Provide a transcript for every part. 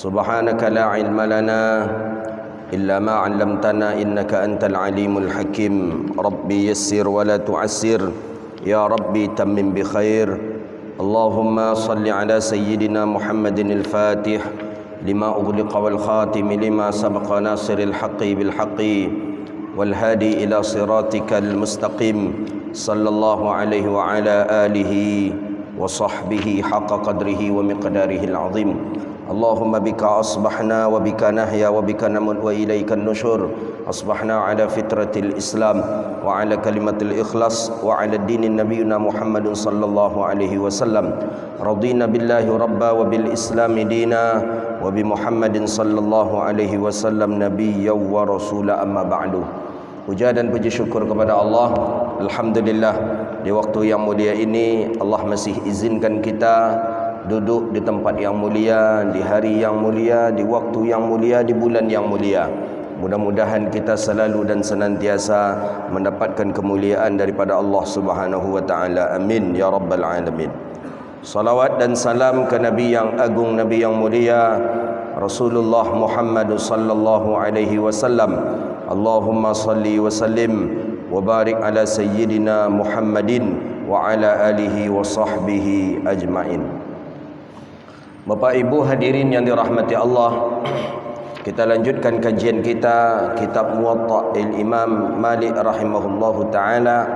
سبحانك لا علم لنا إلا ما علمتنا إنك أنت العليم الحكيم ربي يسر ولا تعسر يا ربي تمم بخير اللهم صل على سيدنا محمد الفاتح لما أغلق والخاتم لما سبق ناصر الحق بالحق والهادي إلى صراطك المستقيم صلى الله عليه وعلى آله وصحبه حق قدره ومقداره العظيم اللهم بك أصبحنا وبك نحيا وبك نموت وإليك النشور أصبحنا على فطرة الإسلام وعلى كلمة الإخلاص وعلى الدين نبينا محمد صلى الله عليه وسلم رضينا بالله ربا وبالإسلام دينا وبمحمد صلى الله عليه وسلم نبيا ورسولا أما بعد. Puja dan puji syukur kepada Allah. Alhamdulillah, di waktu yang mulia ini Allah masih izinkan kita duduk di tempat yang mulia, di hari yang mulia, di waktu yang mulia, di bulan yang mulia. Mudah-mudahan kita selalu dan senantiasa mendapatkan kemuliaan daripada Allah Subhanahu wa taala. Amin ya rabbal alamin. Salawat dan salam ke Nabi yang agung, Nabi yang mulia, Rasulullah Muhammad sallallahu alaihi wasallam. Allahumma salli wa sallim wa barik ala sayyidina Muhammadin wa ala alihi wa sahbihi ajma'in. Bapak Ibu hadirin yang dirahmati Allah, kita lanjutkan kajian kita kitab Muwatta' Imam Malik rahimahullahu taala.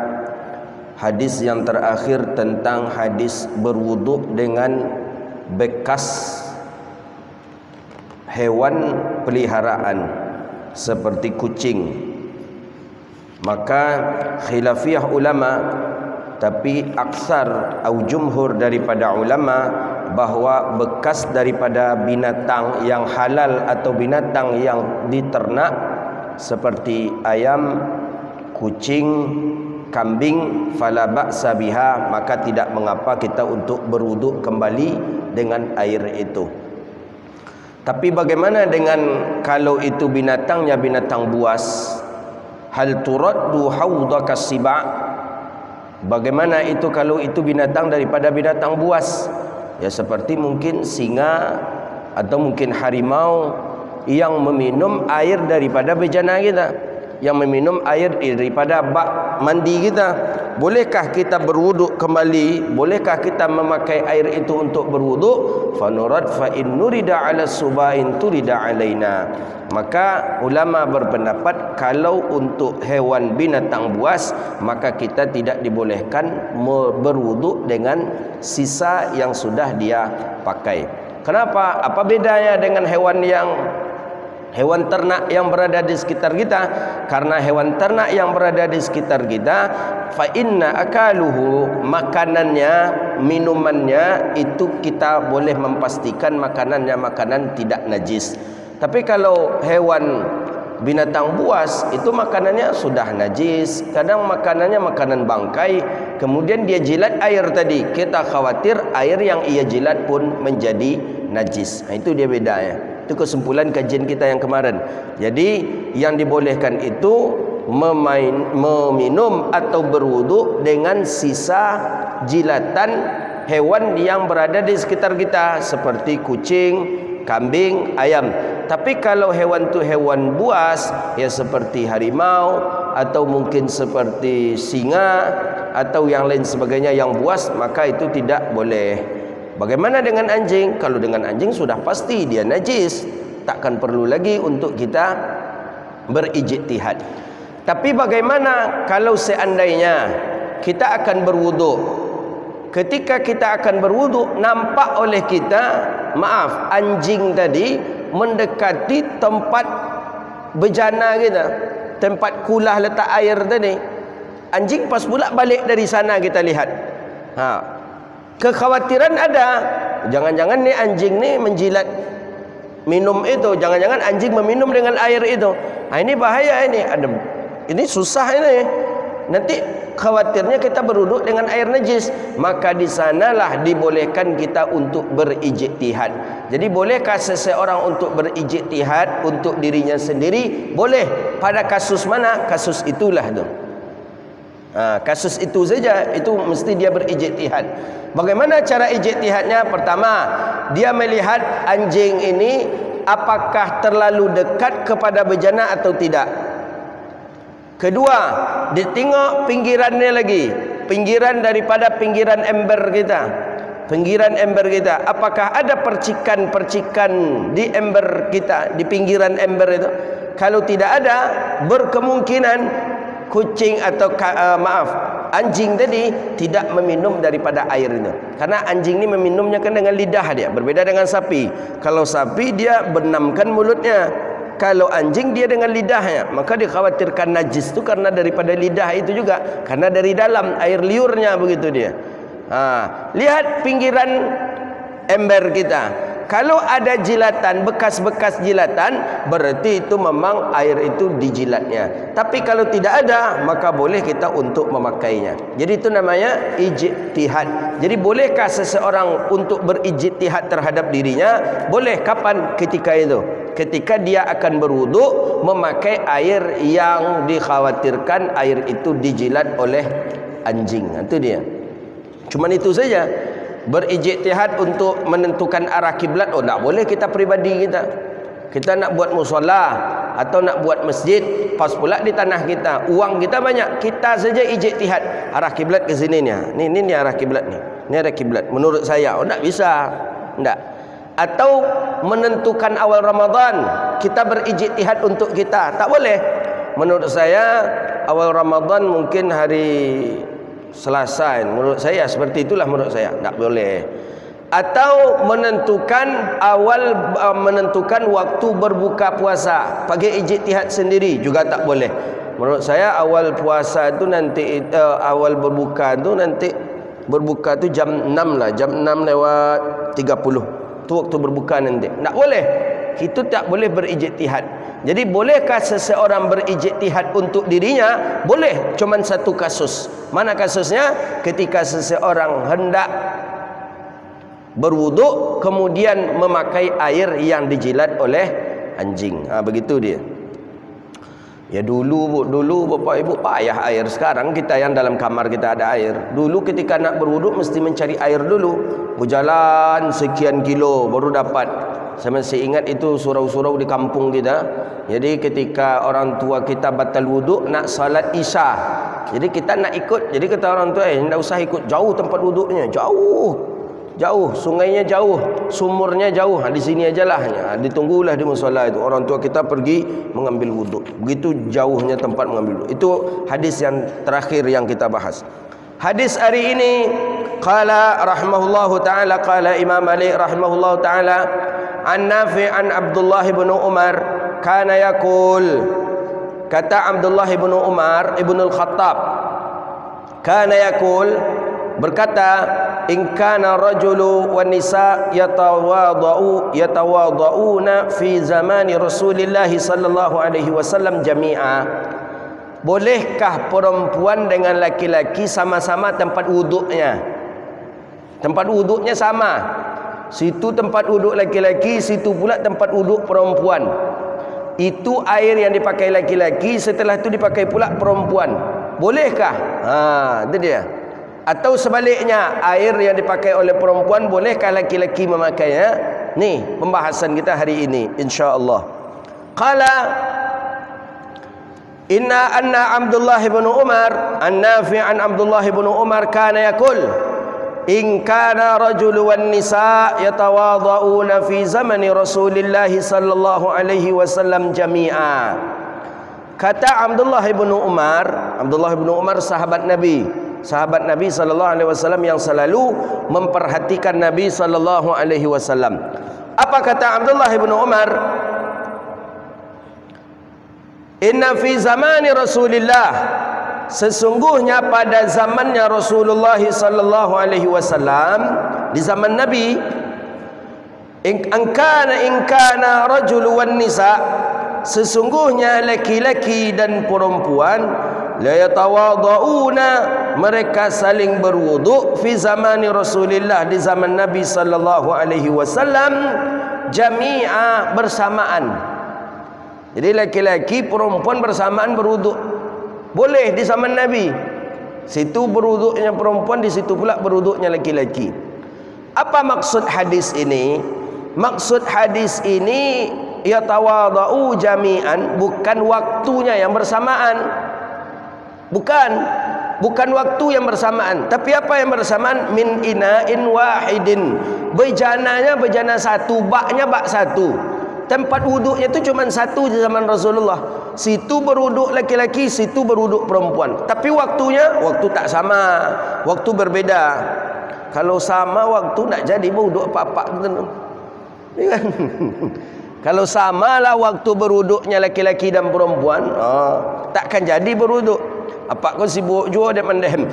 Hadis yang terakhir tentang hadis berwuduk dengan bekas hewan peliharaan seperti kucing. Maka khilafiyah ulama, tapi aksar atau jumhur daripada ulama bahawa bekas daripada binatang yang halal atau binatang yang diternak seperti ayam, kucing, kambing, fala ba'sa biha, maka tidak mengapa kita untuk berwuduk kembali dengan air itu. Tapi bagaimana dengan kalau itu binatangnya binatang buas? Hal turaddu haudaka siba'? Bagaimana itu kalau itu binatang daripada binatang buas? Ya seperti mungkin singa atau mungkin harimau yang meminum air daripada bejana kita, yang meminum air daripada bak mandi kita. Bolehkah kita berwuduk kembali? Bolehkah kita memakai air itu untuk berwuduk? Fanurad fa in nurida ala subain turida alaina. Maka ulama berpendapat kalau untuk hewan binatang buas maka kita tidak dibolehkan berwuduk dengan sisa yang sudah dia pakai. Kenapa? Apa bedanya dengan hewan ternak yang berada di sekitar kita? Karena hewan ternak yang berada di sekitar kita, fa inna akaluhu, makanannya, minumannya itu kita boleh memastikan makanannya makanan tidak najis. Tapi kalau hewan binatang buas itu makanannya sudah najis, kadang makanannya makanan bangkai, kemudian dia jilat air tadi, kita khawatir air yang ia jilat pun menjadi najis. Itu dia bedanya. Itu kesimpulan kajian kita yang kemarin. Jadi yang dibolehkan itu meminum atau berwuduk dengan sisa jilatan hewan yang berada di sekitar kita seperti kucing, kambing, ayam. Tapi kalau hewan itu hewan buas, ya seperti harimau atau mungkin seperti singa atau yang lain sebagainya yang buas, maka itu tidak boleh. Bagaimana dengan anjing? Kalau dengan anjing sudah pasti dia najis, takkan perlu lagi untuk kita berijtihad. Tapi bagaimana kalau seandainya kita akan berwuduk? Ketika kita akan berwuduk, nampak oleh kita, maaf, anjing tadi mendekati tempat bejana kita, tempat kulah letak air tadi. Anjing pas pula balik dari sana, kita lihat. Kekhawatiran ada, jangan-jangan ni anjing ni menjilat minum itu, jangan-jangan anjing meminum dengan air itu. Ini bahaya, ini susah ini. Nanti khawatirnya kita berwuduk dengan air najis, maka di sanalah dibolehkan kita untuk berijtihad. Jadi bolehkah seseorang untuk berijtihad untuk dirinya sendiri? Boleh. Pada kasus mana? Kasus itulah tu. Kasus itu saja, itu mesti dia berijtihad. Bagaimana cara ijtihadnya? Pertama, dia melihat anjing ini apakah terlalu dekat kepada bejana atau tidak. Kedua, ditengok pinggirannya lagi, pinggiran daripada pinggiran ember kita. Pinggiran ember kita, apakah ada percikan-percikan di ember kita, di pinggiran ember itu? Kalau tidak ada, berkemungkinan kucing atau anjing tadi tidak meminum daripada air itu. Karena anjing ini meminumnya kan dengan lidah dia, berbeda dengan sapi. Kalau sapi dia benamkan mulutnya, kalau anjing dia dengan lidahnya, maka dikhawatirkan najis itu karena daripada lidah itu juga, karena dari dalam air liurnya begitu dia. Lihat pinggiran ember kita, kalau ada jilatan, bekas-bekas jilatan, berarti itu memang air itu dijilatnya. Tapi kalau tidak ada, maka boleh kita untuk memakainya. Jadi itu namanya ijtihad. Jadi bolehkah seseorang untuk berijtihad terhadap dirinya? Boleh. Kapan? Ketika itu, ketika dia akan berwuduk memakai air yang dikhawatirkan air itu dijilat oleh anjing. Itu dia. Cuman itu saja. Berijtihad untuk menentukan arah kiblat, tak boleh kita pribadi kita. Kita nak buat musola atau nak buat masjid, pas pula di tanah kita, uang kita banyak, kita saja ijtihad arah kiblat ke sini ni. Ni arah kiblat ni. Ni arah kiblat menurut saya. Tak bisa. Tak. Atau menentukan awal Ramadan, kita berijtihad untuk kita. Tak boleh. Menurut saya awal Ramadan mungkin hari Selasa, menurut saya seperti itulah, menurut saya tak boleh. Atau menentukan waktu berbuka puasa, pakai ijtihad sendiri juga tak boleh. Menurut saya awal puasa itu nanti awal berbuka itu nanti berbuka itu jam 6 lah, jam 6 lewat 30 itu waktu berbuka nanti. Tak boleh. Itu tak boleh berijtihad. Jadi bolehkah seseorang berijtihad untuk dirinya? Boleh, cuman satu kasus. Mana kasusnya? Ketika seseorang hendak berwuduk kemudian memakai air yang dijilat oleh anjing. Begitu dia. Ya dulu Bapak Ibu payah air. Sekarang kita yang dalam kamar kita ada air. Dulu ketika nak berwuduk mesti mencari air dulu. Berjalan sekian kilo baru dapat. Saya masih ingat itu surau-surau di kampung kita. Jadi ketika orang tua kita batal wuduk nak salat Isya, jadi kita nak ikut. Jadi kata orang tua, tidak usah ikut, jauh tempat wuduknya, jauh, sungainya jauh, sumurnya jauh. Di sini ajalah. Ditunggulah di mushola itu. Orang tua kita pergi mengambil wuduk. Begitu jauhnya tempat mengambil wuduk. Itu hadis yang terakhir yang kita bahas. Hadis hari ini, qala rahimahullahu taala, qala Imam Malik rahimahullahu taala, an Nafi' an Abdullah bin Umar kana yaqul, kata Abdullah bin Umar ibn al-Khattab, kana yaqul, berkata, in kana rajulu wan nisa yatawadhauna fi zamani Rasulillah sallallahu alaihi wasallam jami'a. Bolehkah perempuan dengan laki-laki sama-sama tempat wuduknya? Tempat wuduknya sama. Situ tempat wuduk laki-laki, situ pula tempat wuduk perempuan. Itu air yang dipakai laki-laki, setelah itu dipakai pula perempuan. Bolehkah? Itu dia. Atau sebaliknya, air yang dipakai oleh perempuan, bolehkah laki-laki memakainya? Ni pembahasan kita hari ini, insya-Allah. Qala anna Abdullah bin Umar, an-Nafi' an Abdullah bin Umar kana yaqul, in kana rajulu wan nisa yatawadhauna fi zamani Rasulillah sallallahu alaihi wasallam jami'a. Kata Abdullah bin Umar sahabat Nabi sallallahu alaihi wasallam yang selalu memperhatikan Nabi sallallahu alaihi wasallam. Apa kata Abdullah bin Umar? Inna fi zamani Rasulillah, sesungguhnya pada zamannya Rasulullah sallallahu alaihi wasallam, di zaman Nabi, in kana rajul wan nisa, sesungguhnya laki-laki dan perempuan, la yatawadhauna, mereka saling berwuduk, fi zamani Rasulillah, di zaman Nabi sallallahu alaihi wasallam, jami'a, bersamaan. Jadi laki-laki perempuan bersamaan berwuduk. Boleh di zaman Nabi. Situ berwuduknya perempuan, di situ pula berwuduknya laki-laki. Apa maksud hadis ini? Maksud hadis ini yatawadau jami'an, bukan waktunya yang bersamaan. Bukan waktu yang bersamaan, tapi apa yang bersamaan? Min ina'in wahidin. Bejananya bejana satu, baknya bak satu. Tempat wuduknya itu cuma satu di zaman Rasulullah. Situ berwuduk laki-laki, situ berwuduk perempuan. Tapi waktunya, waktu tak sama, waktu berbeda. Kalau sama waktu nak jadi berwuduk apa-apa gitu. Ya kan? Kalau samalah waktu berwuduknya laki-laki dan perempuan, takkan jadi berwuduk. Apa kau sibuk jua dia mandem.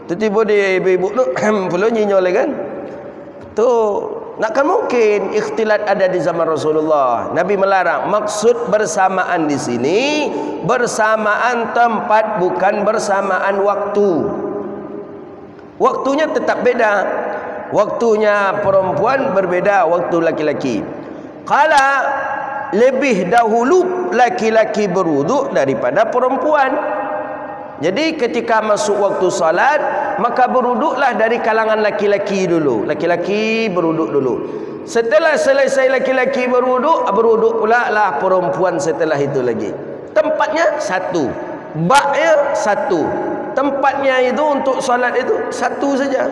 Tiba-tiba dia ibu-ibu tu perlu nyinyol kan? Tu nakkan mungkin ikhtilat ada di zaman Rasulullah. Nabi melarang. Maksud bersamaan di sini bersamaan tempat, bukan bersamaan waktu. Waktunya tetap beda. Waktunya perempuan berbeda waktu laki-laki. Qala lebih dahulu laki-laki berwuduk daripada perempuan. Jadi ketika masuk waktu salat, maka berwuduklah dari kalangan laki-laki dulu. Laki-laki berwuduk dulu. Setelah selesai laki-laki berwuduk, berwuduk pula lah perempuan setelah itu lagi. Tempatnya satu, baknya satu. Tempatnya itu untuk salat itu satu saja.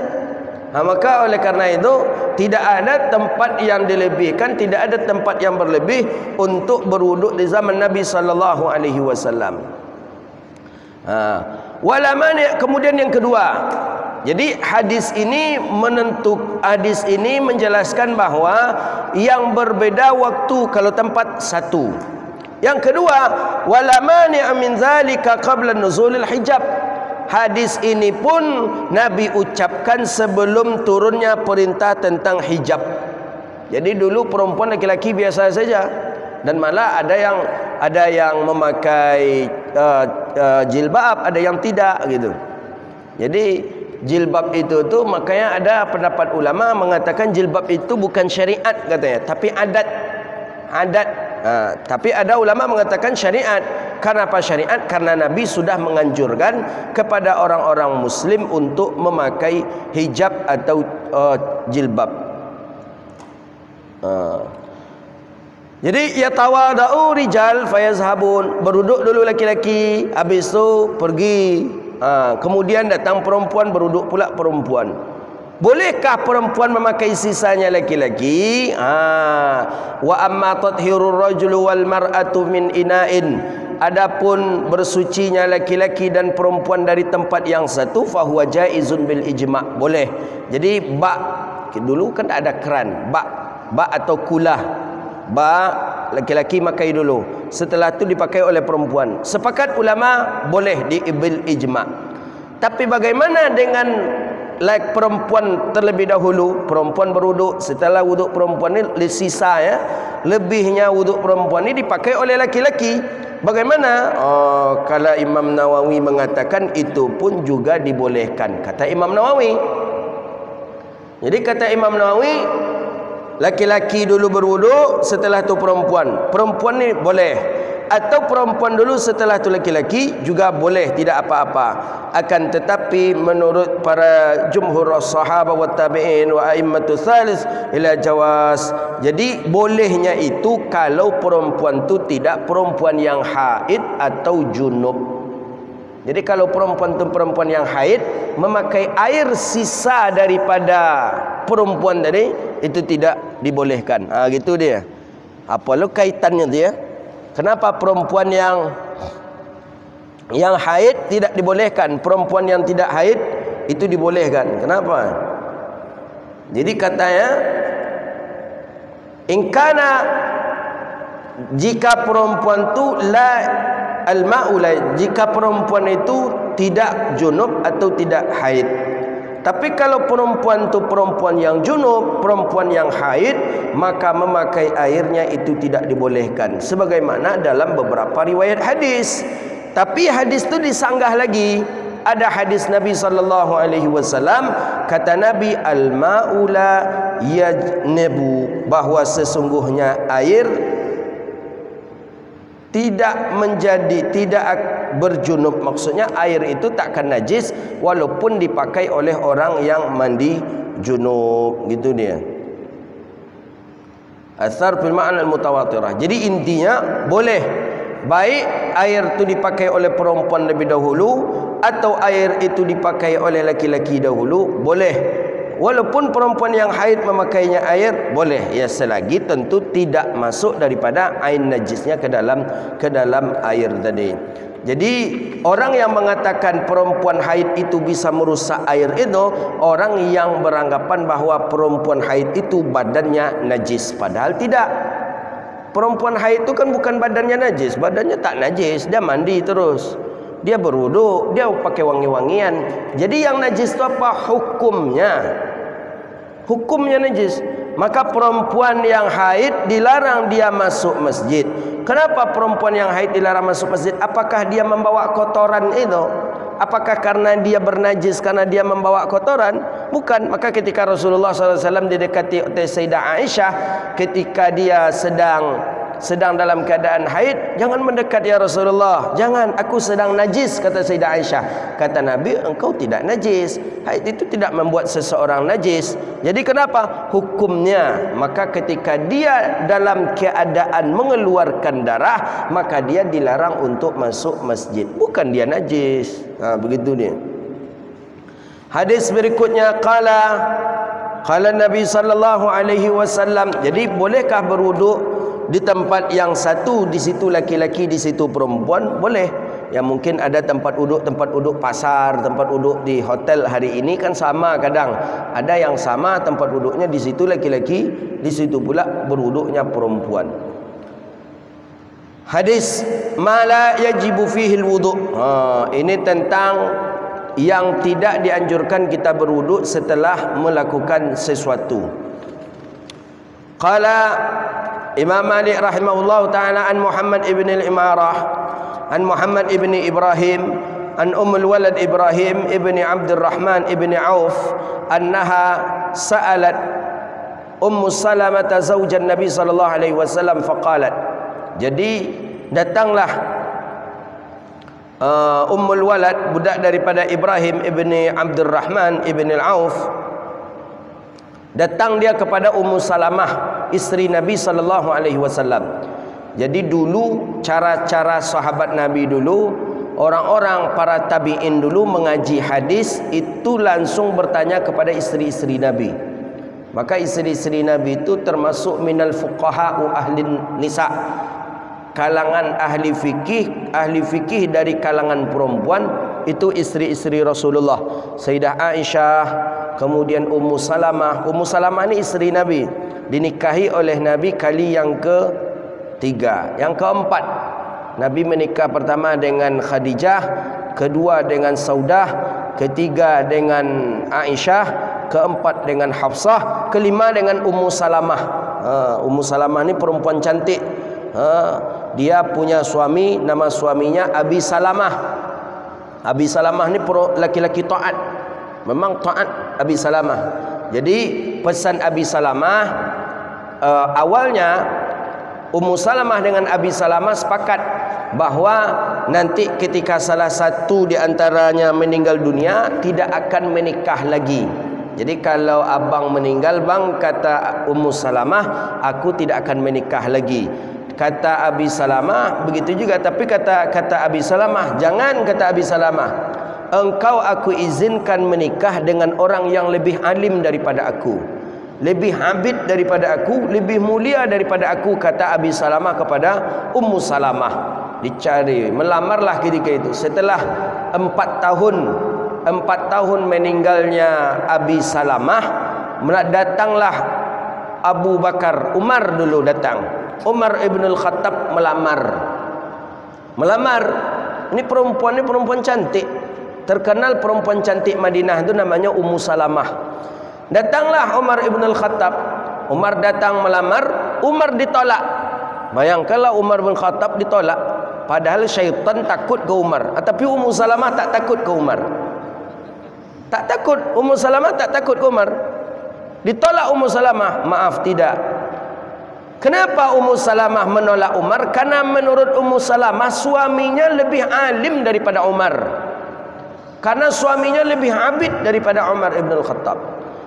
Maka oleh karena itu tidak ada tempat yang dilebihkan, tidak ada tempat yang berlebih untuk berwuduk di zaman Nabi sallallahu alaihi wasallam. Kemudian yang kedua, jadi hadis ini menjelaskan bahwa yang berbeda waktu kalau tempat satu. Yang kedua, wala mani'a min zalika qabla nuzulil hijab. Hadis ini pun Nabi ucapkan sebelum turunnya perintah tentang hijab. Jadi dulu perempuan laki-laki biasa saja, dan malah ada yang memakai jilbab, ada yang tidak gitu. Jadi jilbab itu tuh makanya ada pendapat ulama mengatakan jilbab itu bukan syariat katanya, tapi adat. Tapi ada ulama mengatakan syariat. Kenapa syariat? Karena Nabi sudah menganjurkan kepada orang-orang muslim untuk memakai hijab atau jilbab. Jadi yatawadau rijal fayazhabun, beruduk dulu laki-laki, habis itu pergi. Kemudian datang perempuan, beruduk pula perempuan. Bolehkah perempuan memakai sisanya laki-laki? Wa amma tathhirur rajulu wal mar'atu min ina'in. Adapun bersucinya laki-laki dan perempuan dari tempat yang satu, fahuwa jaizun bil ijma', boleh. Jadi bak dulu kan ada keran, bak atau kulah. Bak laki-laki pakai dulu, setelah itu dipakai oleh perempuan. Sepakat ulama boleh di bil ijma'. Tapi bagaimana dengan perempuan terlebih dahulu? Perempuan berwuduk, setelah wuduk perempuan ini sisa ya, lebihnya wuduk perempuan ini dipakai oleh laki-laki. Bagaimana? Kalau Imam Nawawi mengatakan itu pun juga dibolehkan, kata Imam Nawawi. Jadi kata Imam Nawawi, laki-laki dulu berwuduk, setelah itu perempuan. Perempuan ni boleh. Atau perempuan dulu, setelah itu laki-laki, juga boleh, tidak apa-apa. Akan tetapi menurut para jumhur as-sahabah wa tabi'in wa a'immatu tsalis ila jawaz. Jadi bolehnya itu kalau perempuan itu tidak perempuan yang haid atau junub. Jadi kalau perempuan itu perempuan yang haid, memakai air sisa daripada perempuan tadi, itu tidak dibolehkan. Gitu dia. Apa lo kaitannya dia? Kenapa perempuan yang haid tidak dibolehkan, perempuan yang tidak haid itu dibolehkan? Kenapa? Jadi katanya, ingkana, jika perempuan itu la al-ma'ula, jika perempuan itu tidak junub atau tidak haid. Tapi kalau perempuan itu perempuan yang junub, perempuan yang haid, maka memakai airnya itu tidak dibolehkan, sebagaimana dalam beberapa riwayat hadis. Tapi hadis itu disanggah lagi. Ada hadis Nabi sallallahu alaihi wasallam, kata Nabi, al-ma'ula yajnebu, bahwa sesungguhnya air tidak berjunub, maksudnya air itu takkan najis walaupun dipakai oleh orang yang mandi junub, gitu dia. Athar fil ma'na al-mutawatirah. Jadi intinya boleh, baik air itu dipakai oleh perempuan lebih dahulu atau air itu dipakai oleh laki-laki dahulu, boleh. Walaupun perempuan yang haid memakainya air, boleh. Ya, selagi tentu tidak masuk daripada ain najisnya ke dalam air tadi. Jadi orang yang mengatakan perempuan haid itu bisa merusak air itu, orang yang beranggapan bahawa perempuan haid itu badannya najis. Padahal tidak. Perempuan haid itu kan bukan badannya najis. Badannya tak najis, dia mandi terus, dia berwuduk, dia pakai wangi-wangian. Jadi yang najis itu apa? Hukumnya najis. Maka perempuan yang haid dilarang dia masuk masjid. Kenapa perempuan yang haid dilarang masuk masjid? Apakah dia membawa kotoran itu? Apakah karena dia bernajis, karena dia membawa kotoran? Bukan. Maka ketika Rasulullah SAW didekati oleh Sayyidah Aisyah, ketika dia sedang dalam keadaan haid, jangan mendekat ya Rasulullah, jangan, aku sedang najis, kata Sayyidah Aisyah. Kata Nabi, engkau tidak najis, haid itu tidak membuat seseorang najis. Jadi kenapa? Hukumnya, maka ketika dia dalam keadaan mengeluarkan darah, maka dia dilarang untuk masuk masjid, bukan dia najis. Begitu dia. Hadis berikutnya, qala Nabi sallallahu alaihi wasallam. Jadi bolehkah berwuduk di tempat yang satu, di situ laki-laki, di situ perempuan? Boleh. Ya, mungkin ada tempat duduk pasar, tempat duduk di hotel hari ini kan sama, kadang ada yang sama tempat duduknya, di situ laki-laki, di situ pula berwuduknya perempuan. Hadis mala yajibu fihi alwudu. Ini tentang yang tidak dianjurkan kita berwuduk setelah melakukan sesuatu. Qala Imam Malik rahimahullah ta'ala an Muhammad ibn al-Imarah an Muhammad ibn Ibrahim an Ummul Walad Ibrahim ibn Abdurrahman ibn Auf annaha sa'alat Ummu Salamah zawjan Nabi sallallahu alaihi wasallam faqalat. Jadi datanglah Ummul Walad, budak daripada Ibrahim ibn Abdurrahman ibn Auf, datang dia kepada Ummu Salamah, isteri Nabi sallallahu alaihi wasallam. Jadi dulu cara-cara sahabat Nabi dulu, orang-orang para tabi'in dulu mengaji hadis itu langsung bertanya kepada isteri-isteri Nabi. Maka isteri-isteri Nabi itu termasuk minal fuqaha ahli nisa, kalangan ahli fikih dari kalangan perempuan itu isteri-isteri Rasulullah. Sayyidah Aisyah, kemudian Ummu Salamah. Ummu Salamah ni isteri Nabi, dinikahi oleh Nabi kali yang ketiga. Yang keempat, Nabi menikah pertama dengan Khadijah, kedua dengan Saudah, ketiga dengan Aisyah, keempat dengan Hafsah, kelima dengan Ummu Salamah. Ummu Salamah ni perempuan cantik. Dia punya suami, nama suaminya Abi Salamah. Abi Salamah ni laki-laki taat, memang taat Abi Salamah. Jadi pesan Abi Salamah, awalnya Ummu Salamah dengan Abi Salamah sepakat bahawa nanti ketika salah satu di antaranya meninggal dunia tidak akan menikah lagi. Jadi kalau abang meninggal, bang, kata Ummu Salamah, aku tidak akan menikah lagi. Kata Abi Salamah begitu juga, tapi kata Abi Salamah, jangan, kata Abi Salamah, engkau aku izinkan menikah dengan orang yang lebih alim daripada aku, lebih abid daripada aku, lebih mulia daripada aku, kata Abi Salamah kepada Ummu Salamah. Dicari, melamarlah ketika itu. Setelah 4 tahun meninggalnya Abi Salamah, datanglah Abu Bakar, Umar dulu datang. Umar ibn al-Khattab melamar. Ini perempuan cantik, terkenal perempuan cantik Madinah itu namanya Ummu Salamah. Datanglah Umar ibn al-Khattab. Umar datang melamar, Umar ditolak. Bayangkanlah Umar bin Khattab ditolak, padahal syaitan takut ke Umar. Tapi Ummu Salamah tak takut ke Umar. Tak takut, Ummu Salamah tak takut ke Umar. Ditolak Ummu Salamah, maaf, tidak. Kenapa Ummu Salamah menolak Umar? Karena menurut Ummu Salamah suaminya lebih alim daripada Umar. Karena suaminya lebih abid daripada Umar ibn al-Khattab.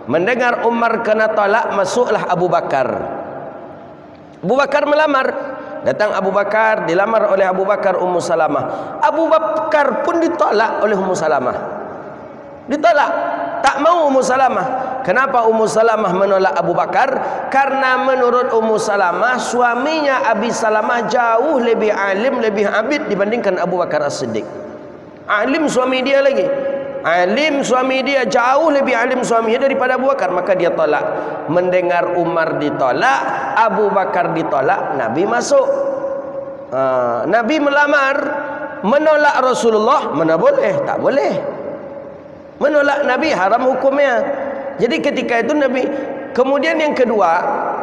Mendengar Umar kena tolak, masuklah Abu Bakar. Abu Bakar melamar. Datang Abu Bakar, dilamar oleh Abu Bakar Ummu Salamah. Abu Bakar pun ditolak oleh Ummu Salamah. Ditolak. Tak mau Ummu Salamah. Kenapa Ummu Salamah menolak Abu Bakar? Karena menurut Ummu Salamah suaminya Abi Salamah jauh lebih alim, lebih abid dibandingkan Abu Bakar As-Siddiq. Alim suami dia lagi. Alim suami dia, jauh lebih alim suaminya daripada Abu Bakar. Maka dia tolak. Mendengar Umar ditolak, Abu Bakar ditolak, Nabi masuk. Nabi melamar, menolak Rasulullah, mana boleh? Tak boleh. Menolak Nabi haram hukumnya. Jadi ketika itu Nabi. Kemudian yang kedua,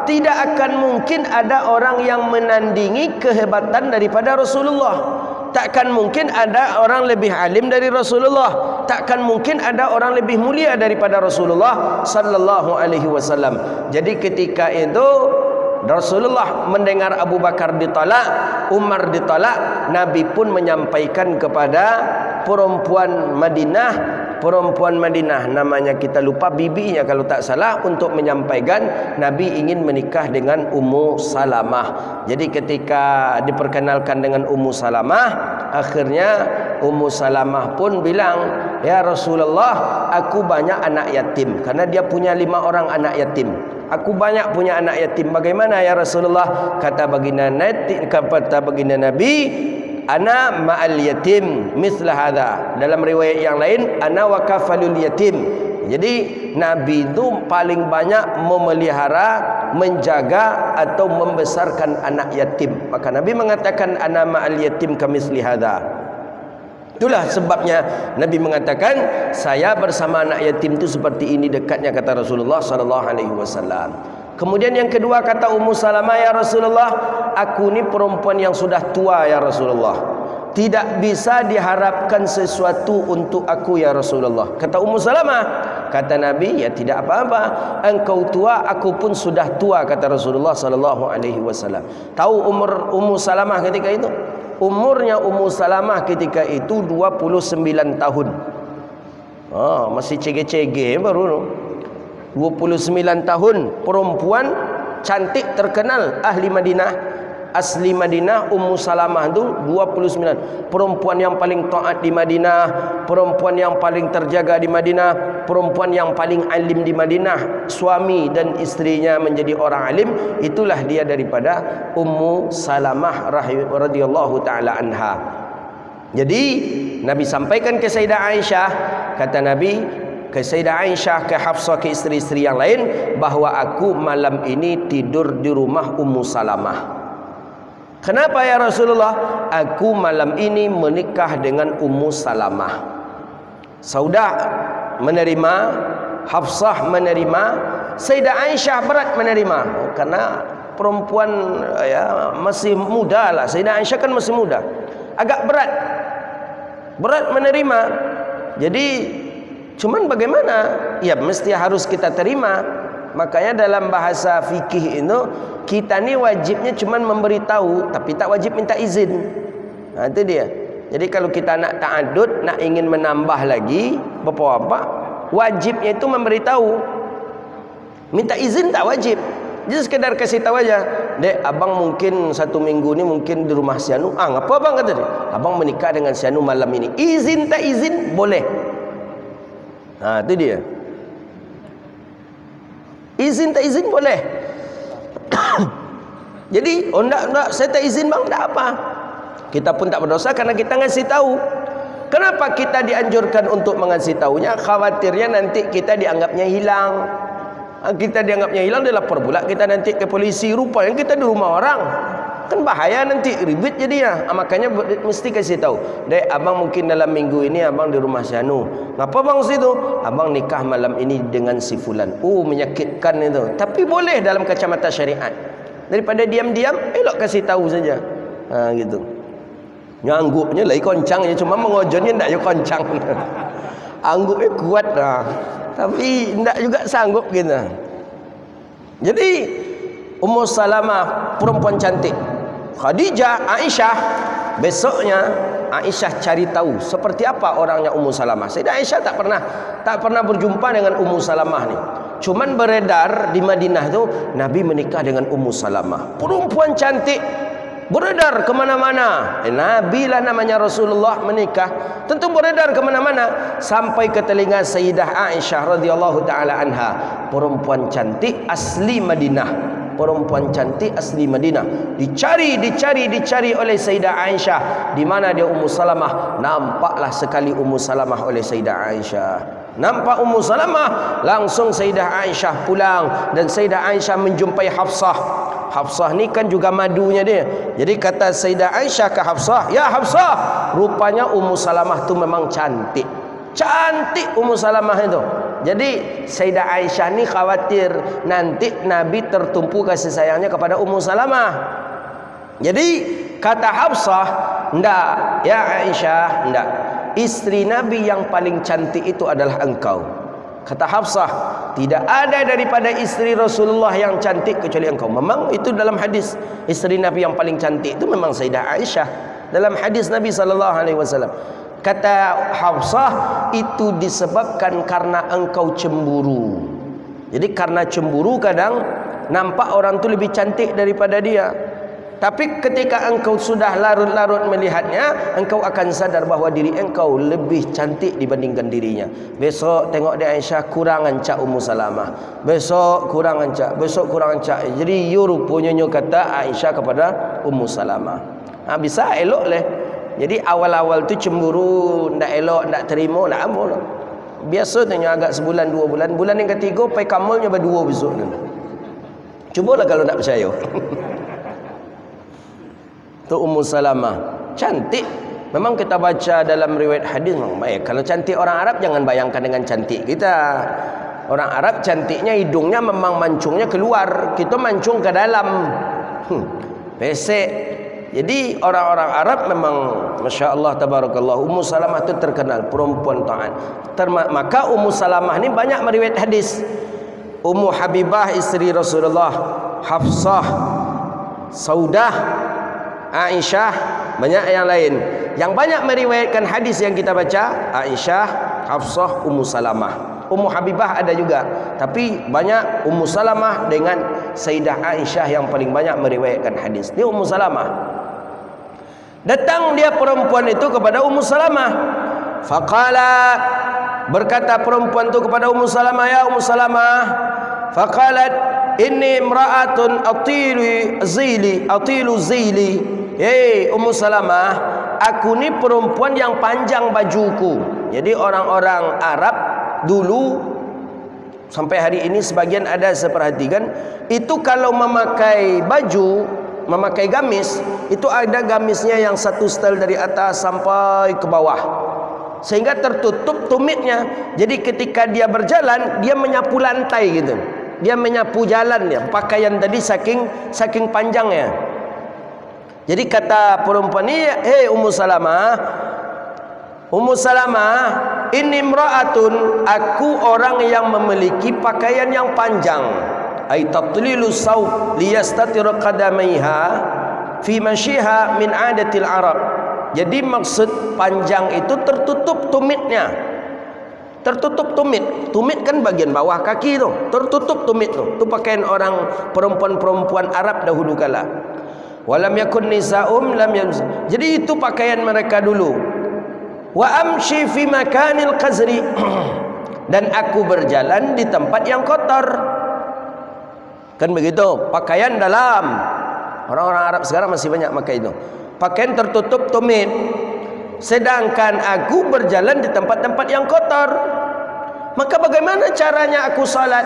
tidak akan mungkin ada orang yang menandingi kehebatan daripada Rasulullah. Takkan mungkin ada orang lebih alim dari Rasulullah. Takkan mungkin ada orang lebih mulia daripada Rasulullah sallallahu alaihi wasallam. Jadi ketika itu Rasulullah mendengar Abu Bakar ditolak, Umar ditolak, Nabi pun menyampaikan kepada perempuan Madinah, namanya kita lupa, bibinya kalau tak salah, untuk menyampaikan Nabi ingin menikah dengan Ummu Salamah. Jadi ketika diperkenalkan dengan Ummu Salamah, akhirnya Ummu Salamah pun bilang, "Ya Rasulullah, aku banyak anak yatim." Karena dia punya 5 orang anak yatim. "Aku banyak punya anak yatim. Bagaimana ya Rasulullah?" Kata baginda Nabi, "Ana ma'al yatim misla hadha." Dalam riwayat yang lain, "Ana wa kafalul yatim." Jadi Nabi itu paling banyak memelihara, menjaga atau membesarkan anak yatim. Maka Nabi mengatakan, "Ana ma'al yatim kamisli hadha." Itulah sebabnya Nabi mengatakan, "Saya bersama anak yatim itu seperti ini dekatnya," kata Rasulullah sallallahu alaihi wasallam. Kemudian yang kedua kata Ummu Salamah, "Ya Rasulullah, aku ni perempuan yang sudah tua ya Rasulullah. Tidak bisa diharapkan sesuatu untuk aku ya Rasulullah." Kata Ummu Salamah, kata Nabi, "Ya tidak apa-apa. Engkau tua, aku pun sudah tua," kata Rasulullah sallallahu alaihi wasallam. Tahu umur Ummu Salamah ketika itu? Umurnya Ummu Salamah ketika itu 29 tahun. Masih cege-cege baru. 29 tahun, perempuan cantik terkenal ahli Madinah, asli Madinah. Ummu Salamah itu 29, perempuan yang paling taat di Madinah, perempuan yang paling terjaga di Madinah, perempuan yang paling alim di Madinah. Suami dan istrinya menjadi orang alim. Itulah dia daripada Ummu Salamah radhiyallahu taala anha. Jadi Nabi sampaikan ke Sayyidah Aisyah, kata Nabi ke Sayyidah Aisyah, ke Hafsah, ke istri-istri yang lain, bahawa aku malam ini tidur di rumah Ummu Salamah. Kenapa ya Rasulullah? Aku malam ini menikah dengan Ummu Salamah. Saudah menerima, Hafsah menerima, Sayyidah Aisyah berat menerima. Karena perempuan ya masih muda lah. Sayyidah Aisyah kan masih muda. Agak berat menerima. Jadi cuman bagaimana? Ya mesti harus kita terima. Makanya dalam bahasa fikih itu, kita ni wajibnya cuman memberitahu, tapi tak wajib minta izin. Itu dia. Jadi kalau kita nak ta'adud, nak ingin menambah lagi apa-apa, wajibnya itu memberitahu. Minta izin tak wajib. Jadi sekedar kasih tahu aja, "Dek, abang mungkin 1 minggu ni mungkin di rumah si Anu." Ngapa abang kata dia? "Abang menikah dengan si Anu malam ini." Izin tak izin boleh. Itu dia. Izin tak izin boleh. Jadi, enggak, saya tak izin bang, enggak apa. Kita pun tak berdosa karena kita ngasih tahu. Kenapa kita dianjurkan untuk mengasih tahunya? Khawatirnya nanti kita dianggapnya hilang. Kita dianggapnya hilang, dia lapor pula kita nanti ke polisi. Rupanya kita di rumah orang. Kan bahaya nanti, ribet jadinya. Makanya mesti kasih tahu, "Dek, abang mungkin dalam minggu ini abang di rumah si Anu." "Ngapa bang situ?" "Abang nikah malam ini dengan si fulan." Menyakitkan itu. Tapi boleh dalam kacamata syariat. Daripada diam-diam, elok kasih tahu saja. Gitu. Ngangguknya lagi koncangnya, cuma mengojonnya ndak ya koncang. Angguknya kuat dah. Tapi tidak juga sanggup gitu. Jadi Ummu Salamah perempuan cantik. Khadijah, Aisyah. Besoknya Aisyah cari tahu seperti apa orangnya Ummu Salamah. Sayyidah Aisyah tak pernah berjumpa dengan Ummu Salamah ni. Cuman beredar di Madinah tu Nabi menikah dengan Ummu Salamah, perempuan cantik, beredar kemana-mana. Nabi lah namanya Rasulullah menikah, tentu beredar kemana-mana sampai ke telinga Sayyidah Aisyah radhiyallahu taala anha, perempuan cantik asli Madinah. Perempuan cantik asli Madinah dicari oleh Sayyidah Aisyah. Di mana dia Ummu Salamah? Nampaklah sekali Ummu Salamah oleh Sayyidah Aisyah. Nampak Ummu Salamah, langsung Sayyidah Aisyah pulang dan Sayyidah Aisyah menjumpai Hafsah. Hafsah ni kan juga madunya dia. Jadi kata Sayyidah Aisyah ke Hafsah, "Ya Hafsah, rupanya Ummu Salamah tu memang cantik." Cantik Ummu Salamah itu. Jadi Sayyidah Aisyah ni khawatir nanti Nabi tertumpu kasih sayangnya kepada Ummu Salamah. Jadi kata Hafsah, "Enggak, ya Aisyah, enggak. Istri Nabi yang paling cantik itu adalah engkau." Kata Hafsah, "Tidak ada daripada istri Rasulullah yang cantik kecuali engkau." Memang itu dalam hadis, istri Nabi yang paling cantik itu memang Sayyidah Aisyah dalam hadis Nabi SAW. Kata Hafsah, itu disebabkan karena engkau cemburu. Jadi karena cemburu kadang nampak orang tu lebih cantik daripada dia. Tapi ketika engkau sudah larut-larut melihatnya, engkau akan sadar bahawa diri engkau lebih cantik dibandingkan dirinya. Besok tengok dia Aisyah, kurang ancak Ummu Salamah. Besok kurang ancak, besok kurang ancak. Jadi you rupanya kata Aisyah kepada Ummu Salamah. Bisa elok leh. Jadi awal-awal tu cemburu, ndak elok, ndak terima, ndak apa. Biasa tanya agak sebulan 2 bulan. Bulan yang ketiga pai kamalnya berdua besok ni. Cubalah kalau nak percaya. Tu Ummu Salamah cantik. Memang kita baca dalam riwayat hadis memang baik. Kalau cantik orang Arab jangan bayangkan dengan cantik kita. Orang Arab cantiknya hidungnya memang mancungnya keluar, kita mancung ke dalam. Pesek. Jadi orang-orang Arab memang Masya Allah tabarakallah. Ummu Salamah itu terkenal perempuan taat. Maka Ummu Salamah ni banyak meriwayat hadis. Ummu Habibah isteri Rasulullah, Hafsah, Saudah, Aisyah, banyak yang lain. Yang banyak meriwayatkan hadis yang kita baca, Aisyah, Hafsah, Ummu Salamah. Ummu Habibah ada juga, tapi banyak Ummu Salamah dengan Sayyidah Aisyah yang paling banyak meriwayatkan hadis. Ini Ummu Salamah. Datang dia perempuan itu kepada Ummu Salamah. Faqalat, berkata perempuan itu kepada Ummu Salamah, "Ya Ummu Salamah." Faqalat, "Inni imra'atun atilu zili." Hei Ummu Salamah, aku ni perempuan yang panjang bajuku. Jadi orang-orang Arab dulu sampai hari ini sebagian ada saya perhatikan, itu kalau memakai baju, memakai gamis, itu ada gamisnya yang satu style dari atas sampai ke bawah, sehingga tertutup tumitnya. Jadi ketika dia berjalan, dia menyapu lantai gitu, dia menyapu jalan ya, pakaian tadi saking panjangnya. Jadi kata perempuan ni, "Hei Ummu Salamah, Ummu Salamah, ini imra'atun, aku orang yang memiliki pakaian yang panjang. Ay tatlilu saub liyastatir qadamaiha fi mashiha min adatil Arab." Jadi maksud panjang itu tertutup tumitnya. Tertutup tumit. Tumit kan bagian bawah kaki tu. Tertutup tumit tu. Tu pakaian orang perempuan-perempuan Arab dahulu kala. Walam yakun nisa'um lam yamz. Jadi itu pakaian mereka dulu. Wa amshi fi makanil qazri. Dan aku berjalan di tempat yang kotor. Kan begitu, pakaian dalam. Orang-orang Arab sekarang masih banyak pakai itu. Pakaian tertutup tumit. Sedangkan aku berjalan di tempat-tempat yang kotor. Maka bagaimana caranya aku salat?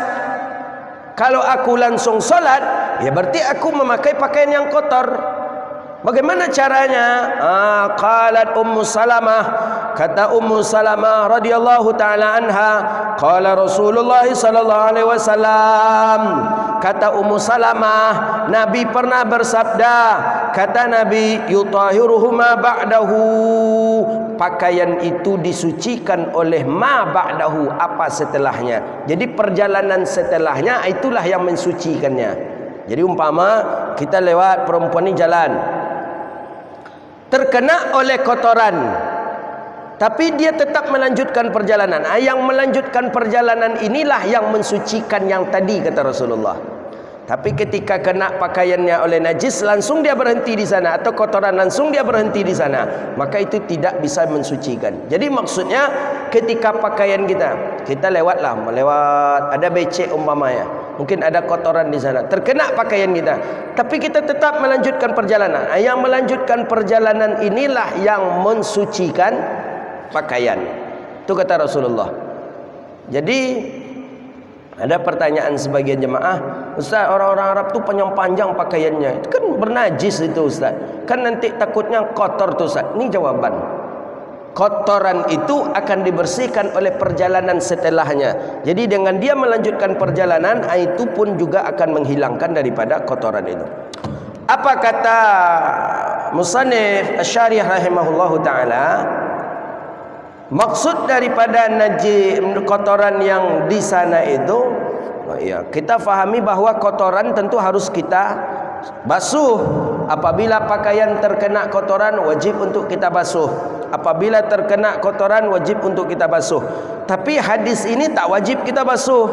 Kalau aku langsung salat, ya berarti aku memakai pakaian yang kotor. Bagaimana caranya? Qalat Ummu Salamah, kata Ummu Salamah radhiyallahu taala anha, qala Rasulullah sallallahu alaihi wasallam, kata Ummu Salamah, Nabi pernah bersabda, kata Nabi, yutahiruhuma ba'dahu, pakaian itu disucikan oleh ma ba'dahu, apa setelahnya. Jadi perjalanan setelahnya itulah yang mensucikannya. Jadi umpama kita lewat, perempuan ni jalan, terkena oleh kotoran, tapi dia tetap melanjutkan perjalanan. Yang melanjutkan perjalanan inilah yang mensucikan yang tadi, kata Rasulullah. Tapi ketika kena pakaiannya oleh najis, langsung dia berhenti di sana, atau kotoran langsung dia berhenti di sana, maka itu tidak bisa mensucikan. Jadi maksudnya ketika pakaian kita lewatlah, melewat, ada becek umpamanya, mungkin ada kotoran di sana, terkena pakaian kita, tapi kita tetap melanjutkan perjalanan. Yang melanjutkan perjalanan inilah yang mensucikan pakaian. Itu kata Rasulullah. Jadi ada pertanyaan sebagian jemaah, Ustaz, orang-orang Arab tu panjang-panjang pakaiannya, itu kan bernajis itu Ustaz, kan nanti takutnya kotor tu Ustaz. Ini jawaban, kotoran itu akan dibersihkan oleh perjalanan setelahnya. Jadi dengan dia melanjutkan perjalanan, itu pun juga akan menghilangkan daripada kotoran itu. Apa kata Musannif Asy-Syarih rahimahullahu ta'ala? Maksud daripada najis, kotoran yang di sana itu, kita fahami bahawa kotoran tentu harus kita basuh. Apabila pakaian terkena kotoran, wajib untuk kita basuh. Apabila terkena kotoran, wajib untuk kita basuh. Tapi hadis ini tak wajib kita basuh.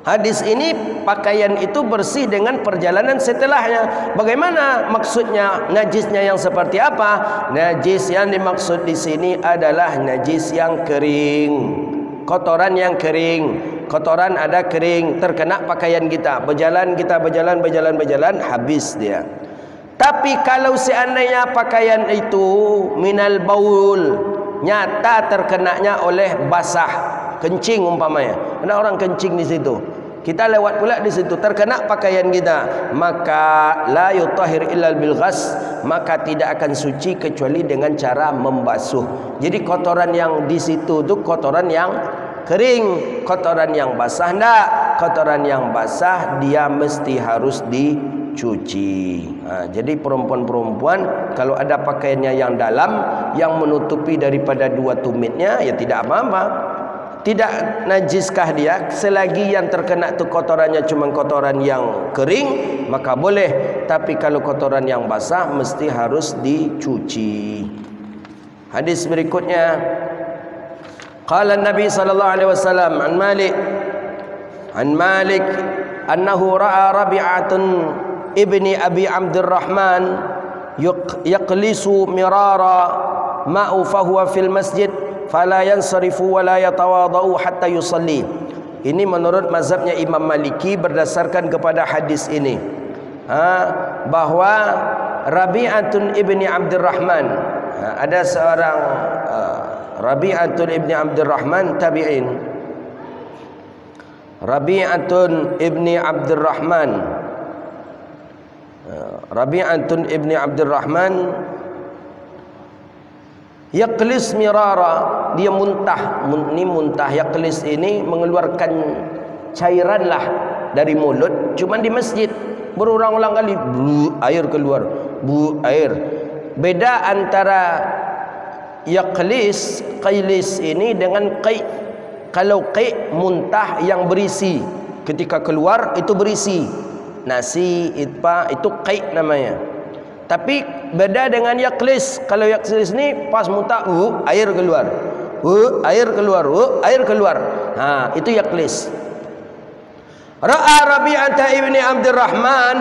Hadis ini pakaian itu bersih dengan perjalanan setelahnya. Bagaimana maksudnya najisnya yang seperti apa? Najis yang dimaksud di sini adalah najis yang kering, kotoran yang kering. Kotoran ada kering, terkena pakaian kita, berjalan, habis dia. Tapi kalau seandainya pakaian itu minal baul, nyata terkenanya oleh basah, kencing umpamanya, ada orang kencing di situ, kita lewat pula di situ, terkena pakaian kita, maka la yutahhir illa bil ghas, maka tidak akan suci kecuali dengan cara membasuh. Jadi kotoran yang di situ itu kotoran yang kering, kotoran yang basah enggak. Kotoran yang basah dia mesti harus dicuci. Jadi perempuan-perempuan kalau ada pakaiannya yang dalam, yang menutupi daripada dua tumitnya, ya tidak apa-apa. Tidak najiskah dia? Selagi yang terkena tu kotorannya cuma kotoran yang kering, maka boleh. Tapi kalau kotoran yang basah mesti harus dicuci. Hadis berikutnya, qala Nabi sallallahu alaihi wasallam an Malik annahu ra'a Rabi'atun ibni Abi Abdurrahman yaqlisu mirara ma'u fahuwa fil masjid fala yansarifu wa la yatawadau hatta yusalli. Ini menurut mazhabnya Imam Maliki berdasarkan kepada hadis ini, bahwa Rabi'atun ibni Abdurrahman, ada seorang Rabi'atun ibni Abdurrahman tabi'in. Rabi'atun ibni Abdurrahman, Rabi'atun ibni Abdurrahman yaqlis mirara, dia muntah. Ini muntah, yaqlis ini mengeluarkan cairan lah dari mulut, cuma di masjid berulang-ulang kali, air keluar, air. Beda antara yaqlis, qailis ini dengan qai. Kalau qai muntah yang berisi, ketika keluar itu berisi, nasi itu qai namanya. Tapi beda dengan yaqlis. Kalau yaqlis ni pas muntah, air keluar, air keluar, air keluar. Itu yaqlis. Ra'a Rabi'ata ibni Abdurrahman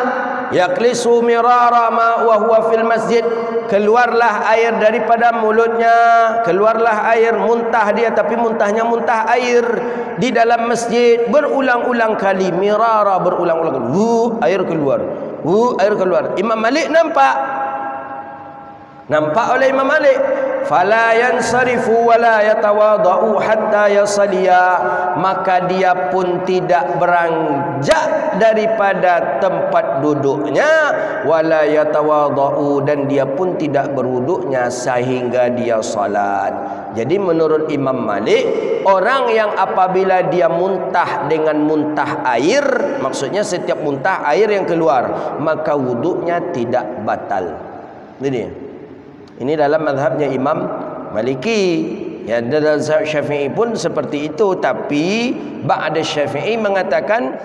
yaqlisu mirara ma wa huwa fil masjid. Keluarlah air daripada mulutnya, keluarlah air, muntah dia, tapi muntahnya muntah air di dalam masjid berulang-ulang kali, mirara, berulang-ulang kali, air keluar, air keluar. Imam Malik nampak oleh Imam Malik, fala yansarifu wa la yatawadau hatta yasaliya, maka dia pun tidak beranjak daripada tempat duduknya, wala yatawadau, dan dia pun tidak berwuduknya sehingga dia salat. Jadi menurut Imam Malik, orang yang apabila dia muntah dengan muntah air, maksudnya setiap muntah air yang keluar, maka wuduknya tidak batal. Ini dalam mazhabnya Imam Maliki. Ya, dalam Syafi'i pun seperti itu, tapi ba'da Syafi'i mengatakan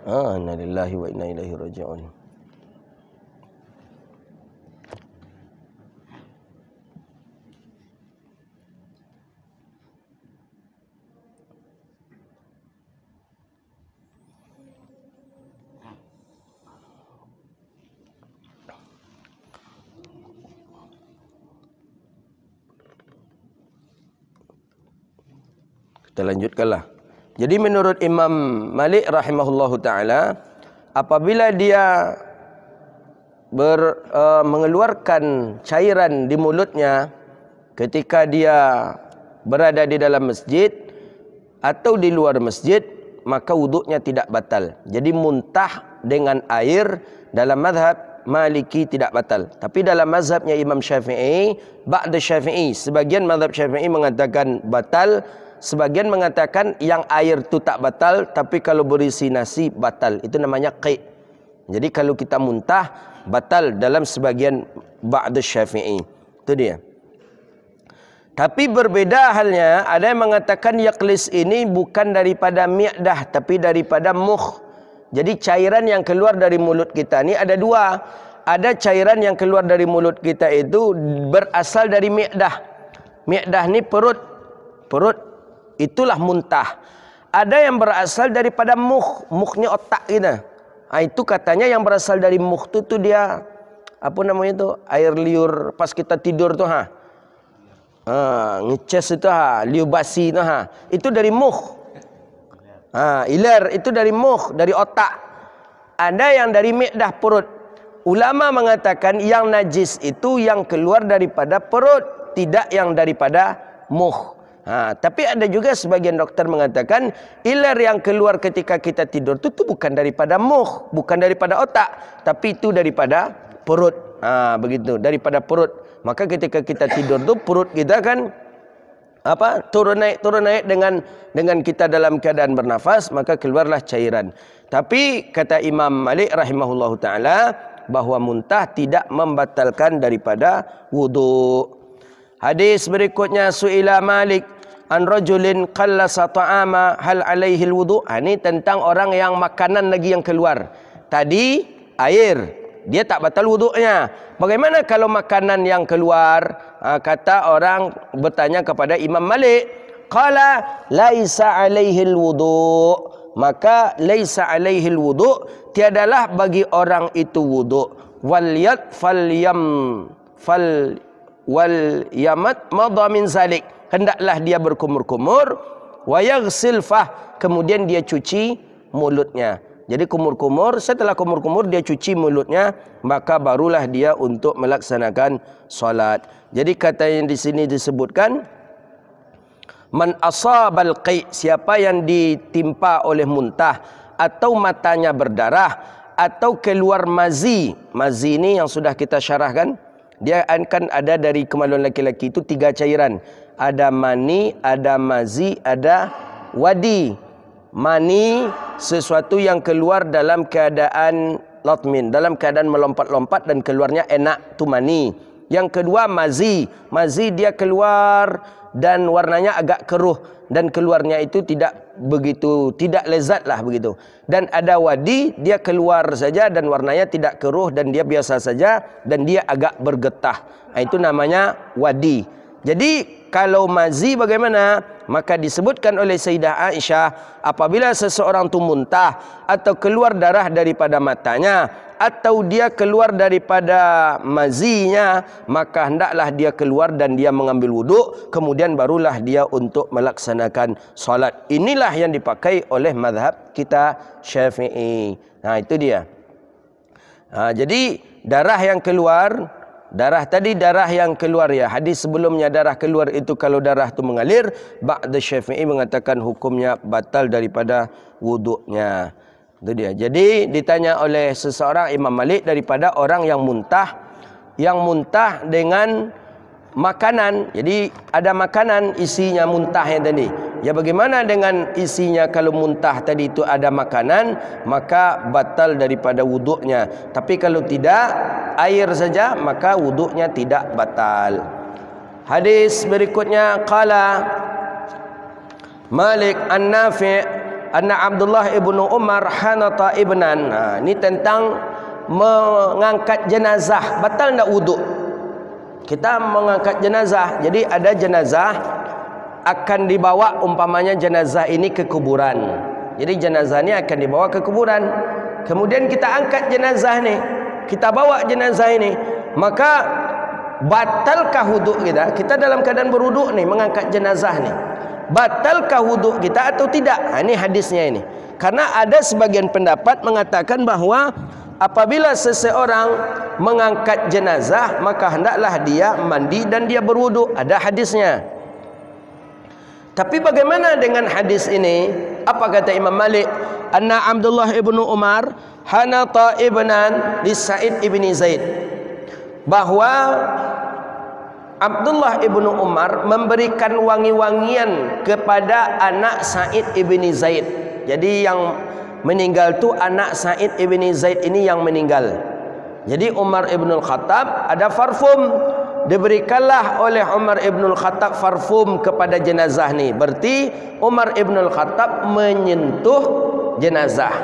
Inna lillahi wa inna ilaihi raji'un. Kita lanjutkanlah. Jadi menurut Imam Malik rahimahullahu taala, apabila dia mengeluarkan cairan di mulutnya ketika dia berada di dalam masjid atau di luar masjid, maka wuduknya tidak batal. Jadi muntah dengan air dalam mazhab Maliki tidak batal. Tapi dalam mazhabnya Imam Syafi'i, ba'da Syafi'i, sebagian mazhab Syafi'i mengatakan batal, sebagian mengatakan yang air tu tak batal, tapi kalau berisi nasi batal. Itu namanya qi'. Jadi kalau kita muntah batal dalam sebagian ba'da Syafi'i. Itu dia. Tapi berbeda halnya, ada yang mengatakan yaqlis ini bukan daripada mi'dah tapi daripada mukh. Jadi cairan yang keluar dari mulut kita ni ada dua. Ada cairan yang keluar dari mulut kita itu berasal dari mi'dah. Mi'dah ni perut. Itulah muntah. Ada yang berasal daripada mukh. Mukh ni otak kita. Itu katanya yang berasal dari mukh tu dia apa namanya tu? Air liur pas kita tidur tu ngecas itu liur basi tu Itu dari mukh. Iler itu dari mukh, dari otak. Ada yang dari mi'dah perut. Ulama mengatakan yang najis itu yang keluar daripada perut, tidak yang daripada mukh. Tapi ada juga sebagian dokter mengatakan iler yang keluar ketika kita tidur itu bukan daripada mukh, bukan daripada otak, tapi itu daripada perut. Begitu, daripada perut. Maka ketika kita tidur tu perut kita kan turun naik dengan kita dalam keadaan bernafas, maka keluarlah cairan. Tapi kata Imam Malik rahimahullahu taala bahawa muntah tidak membatalkan daripada wudu. Hadis berikutnya, su'ila Malik an rajulin qallasa ta'ama hal alaihi alwudu. Ini tentang orang yang makanan lagi yang keluar. Tadi air, dia tak batal wuduknya. Bagaimana kalau makanan yang keluar? Kata orang bertanya kepada Imam Malik, qala laisa alaihi alwudu. Maka laisa alaihi alwudu, tiadalah bagi orang itu wuduk. Wal yad wal yamat madha min zalik, hendaklah dia berkumur-kumur, wa yaghsil fah, kemudian dia cuci mulutnya. Jadi kumur-kumur, setelah kumur-kumur dia cuci mulutnya, maka barulah dia untuk melaksanakan solat. Jadi kata yang di sini disebutkan, man asabal qi', siapa yang ditimpa oleh muntah atau matanya berdarah atau keluar mazi. Mazi ini yang sudah kita syarahkan, dia akan ada dari kemaluan laki-laki itu 3 cairan. Ada mani, ada mazi, ada wadi. Mani sesuatu yang keluar dalam keadaan latmin, dalam keadaan melompat-lompat dan keluarnya enak, tu mani. Yang kedua mazi. Mazi dia keluar dan warnanya agak keruh dan keluarnya itu tidak lezat lah begitu. Dan ada wadi, dia keluar saja dan warnanya tidak keruh dan dia biasa saja dan dia agak bergetah. Itu namanya wadi. Jadi kalau mazi bagaimana? Maka disebutkan oleh Sayyidah Aisyah, apabila seseorang itu muntah atau keluar darah daripada matanya atau dia keluar daripada mazinya, maka hendaklah dia keluar dan dia mengambil wuduk, kemudian barulah dia untuk melaksanakan solat. Inilah yang dipakai oleh mazhab kita Syafi'i. Itu dia. Jadi darah yang keluar, darah yang keluar ya. Hadis sebelumnya darah keluar itu kalau darah itu mengalir, ba'da Syafi'i mengatakan hukumnya batal daripada wuduknya. Itu dia. Jadi ditanya oleh seseorang Imam Malik daripada orang yang muntah dengan makanan. Jadi ada makanan isinya muntah yang tadi. Ya bagaimana dengan isinya kalau muntah tadi itu ada makanan, maka batal daripada wuduknya. Tapi kalau tidak, air saja, maka wuduknya tidak batal. Hadis berikutnya, qala Malik an Nafi' anna Abdullah ibnu Umar hanata ibnan. Ini tentang mengangkat jenazah. Batal tak wuduk? Kita mengangkat jenazah. Jadi ada jenazah akan dibawa, umpamanya jenazah ini ke kuburan. Jadi jenazah ini akan dibawa ke kuburan. Kemudian kita angkat jenazah ni, kita bawa jenazah ini, maka batalkah wuduk kita? Kita dalam keadaan berwuduk ni, mengangkat jenazah ni, batalkah wuduk kita atau tidak? Ini hadisnya ini. Karena ada sebagian pendapat mengatakan bahawa apabila seseorang mengangkat jenazah, maka hendaklah dia mandi dan dia berwuduk. Ada hadisnya. Tapi bagaimana dengan hadis ini? Apa kata Imam Malik? Anna Abdullah ibnu Umar hanata ibnan li Sa'id ibni Zaid. Bahwa Abdullah ibnu Umar memberikan wangi-wangian kepada anak Sa'id ibni Zaid. Jadi yang meninggal tu anak Sa'id ibni Zaid ini yang meninggal. Jadi Umar ibn Khattab ada parfum, diberikanlah oleh Umar ibn Khattab parfum kepada jenazah ni. Berarti Umar ibn Khattab menyentuh jenazah.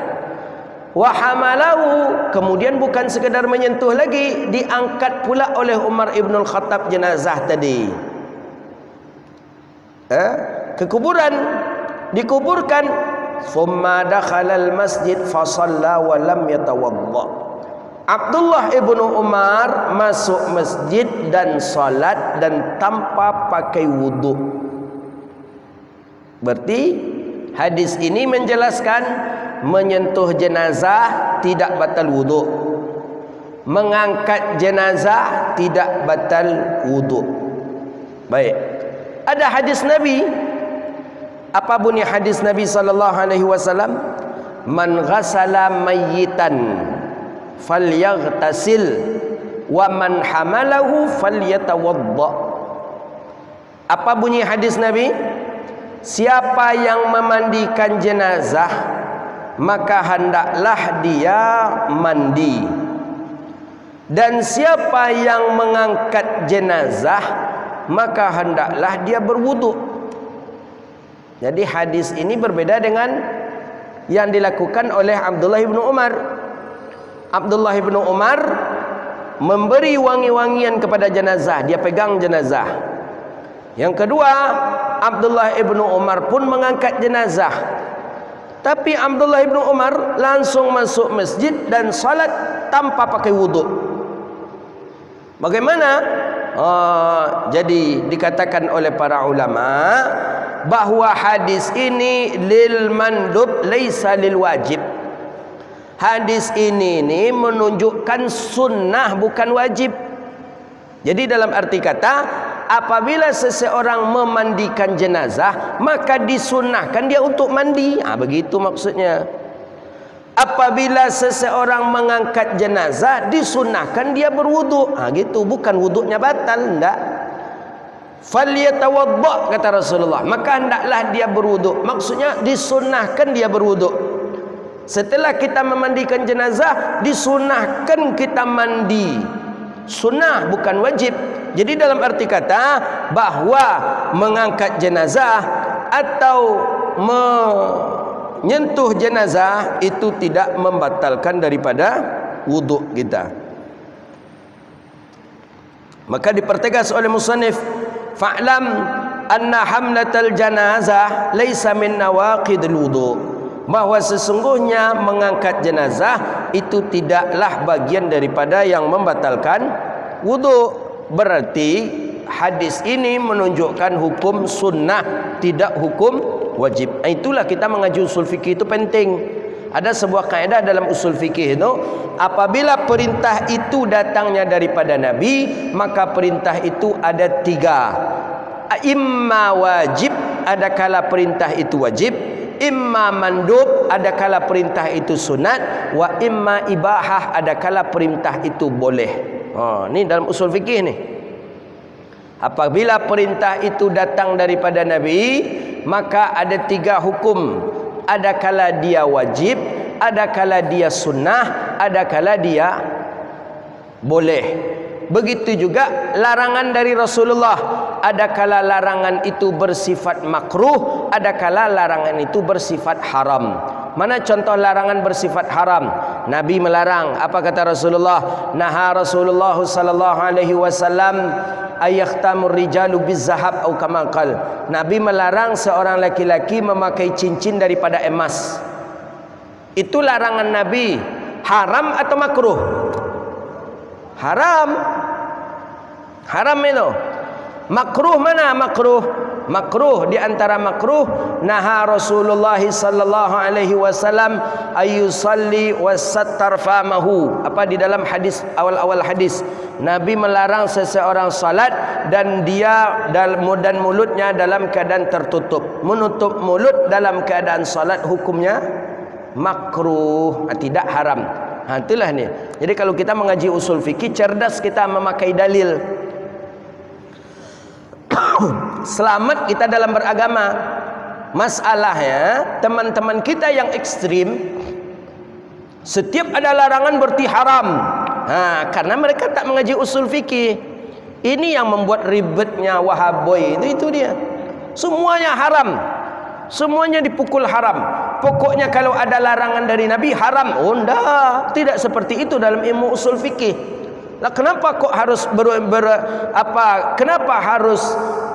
Wa hamalahu, kemudian bukan sekadar menyentuh lagi, diangkat pula oleh Umar ibn Khattab jenazah tadi ke kuburan, dikuburkan. Thumma dakhala al-masjid fa shalla wa lam yatawadda. Abdullah ibnu Umar masuk masjid dan salat dan tanpa pakai wuduk. Berarti hadis ini menjelaskan menyentuh jenazah tidak batal wuduk, mengangkat jenazah tidak batal wuduk. Baik, ada hadis Nabi. Apa bunyi hadis Nabi sallallahu alaihi wasallam? Man ghasala mayyitan falyaghtasil wa man hamalahu falyatawadda. Apa bunyi hadis Nabi? Siapa yang memandikan jenazah, maka hendaklah dia mandi. Dan siapa yang mengangkat jenazah, maka hendaklah dia berwuduk. Jadi hadis ini berbeda dengan yang dilakukan oleh Abdullah ibnu Umar. Abdullah ibnu Umar memberi wangi-wangian kepada jenazah, dia pegang jenazah. Yang kedua, Abdullah ibnu Umar pun mengangkat jenazah. Tapi Abdullah ibnu Umar langsung masuk masjid dan salat tanpa pakai wuduk. Bagaimana? Jadi dikatakan oleh para ulama bahawa hadis ini lil mandub laisa lil wajib. Hadis ini menunjukkan sunnah bukan wajib. Jadi dalam arti kata, apabila seseorang memandikan jenazah, maka disunnahkan dia untuk mandi. Begitu maksudnya. Apabila seseorang mengangkat jenazah, disunnahkan dia berwuduk. Gitu, bukan wuduknya batal, enggak. Falyatawadda kata Rasulullah, maka hendaklah dia berwuduk. Maksudnya disunnahkan dia berwuduk. Setelah kita memandikan jenazah, disunnahkan kita mandi. Sunnah bukan wajib. Jadi dalam arti kata bahawa mengangkat jenazah atau menyentuh jenazah itu tidak membatalkan daripada wuduk kita. Maka dipertegas oleh musannif, fa'lam anna hamlatal janazah laisa min nawaqidil wudu. Bahawa sesungguhnya mengangkat jenazah itu tidaklah bagian daripada yang membatalkan wudu. Berarti hadis ini menunjukkan hukum sunnah, tidak hukum wajib. Itulah kita mengaji usul fikih itu penting. Ada sebuah kaidah dalam usul fikih itu, apabila perintah itu datangnya daripada Nabi, maka perintah itu ada tiga. Imma wajib, ada kala perintah itu wajib. Imma mandub, ada kala perintah itu sunat. Wa imma ibahah, ada kala perintah itu boleh. Ini dalam usul fikih ni. Apabila perintah itu datang daripada Nabi, maka ada tiga hukum. Ada kala dia wajib, ada kala dia sunnah, ada kala dia boleh. Begitu juga larangan dari Rasulullah. adakala larangan itu bersifat makruh, adakala larangan itu bersifat haram. Mana contoh larangan bersifat haram? Nabi melarang. Apa kata Rasulullah? Naha Rasulullah sallallahu alaihi wasallam ayakhtamur rijalu bizahab atau kama qal. Nabi melarang seorang laki-laki memakai cincin daripada emas. Itu larangan Nabi. Haram atau makruh? Haram. Haram itu. Makruh mana makruh? Makruh, di antara makruh, naha Rasulullah sallallahu alaihi wasallam ayyusalli wasattar famahu. Apa di dalam hadis, awal-awal hadis, Nabi melarang seseorang salat dan dia dan mulutnya dalam keadaan tertutup. Menutup mulut dalam keadaan salat hukumnya makruh, tidak haram. Itulah ni. Jadi kalau kita mengaji usul fikih, cerdas kita memakai dalil. Selamat kita dalam beragama. Masalahnya teman-teman kita yang ekstrim, setiap ada larangan berarti haram. Karena mereka tak mengaji usul fikih. Ini yang membuat ribetnya Wahaboy. Itu dia. Semuanya haram. Semuanya dipukul haram. Pokoknya kalau ada larangan dari Nabi haram. Oh enggak, tidak seperti itu dalam ilmu usul fikih. Lah kenapa kok harus kenapa harus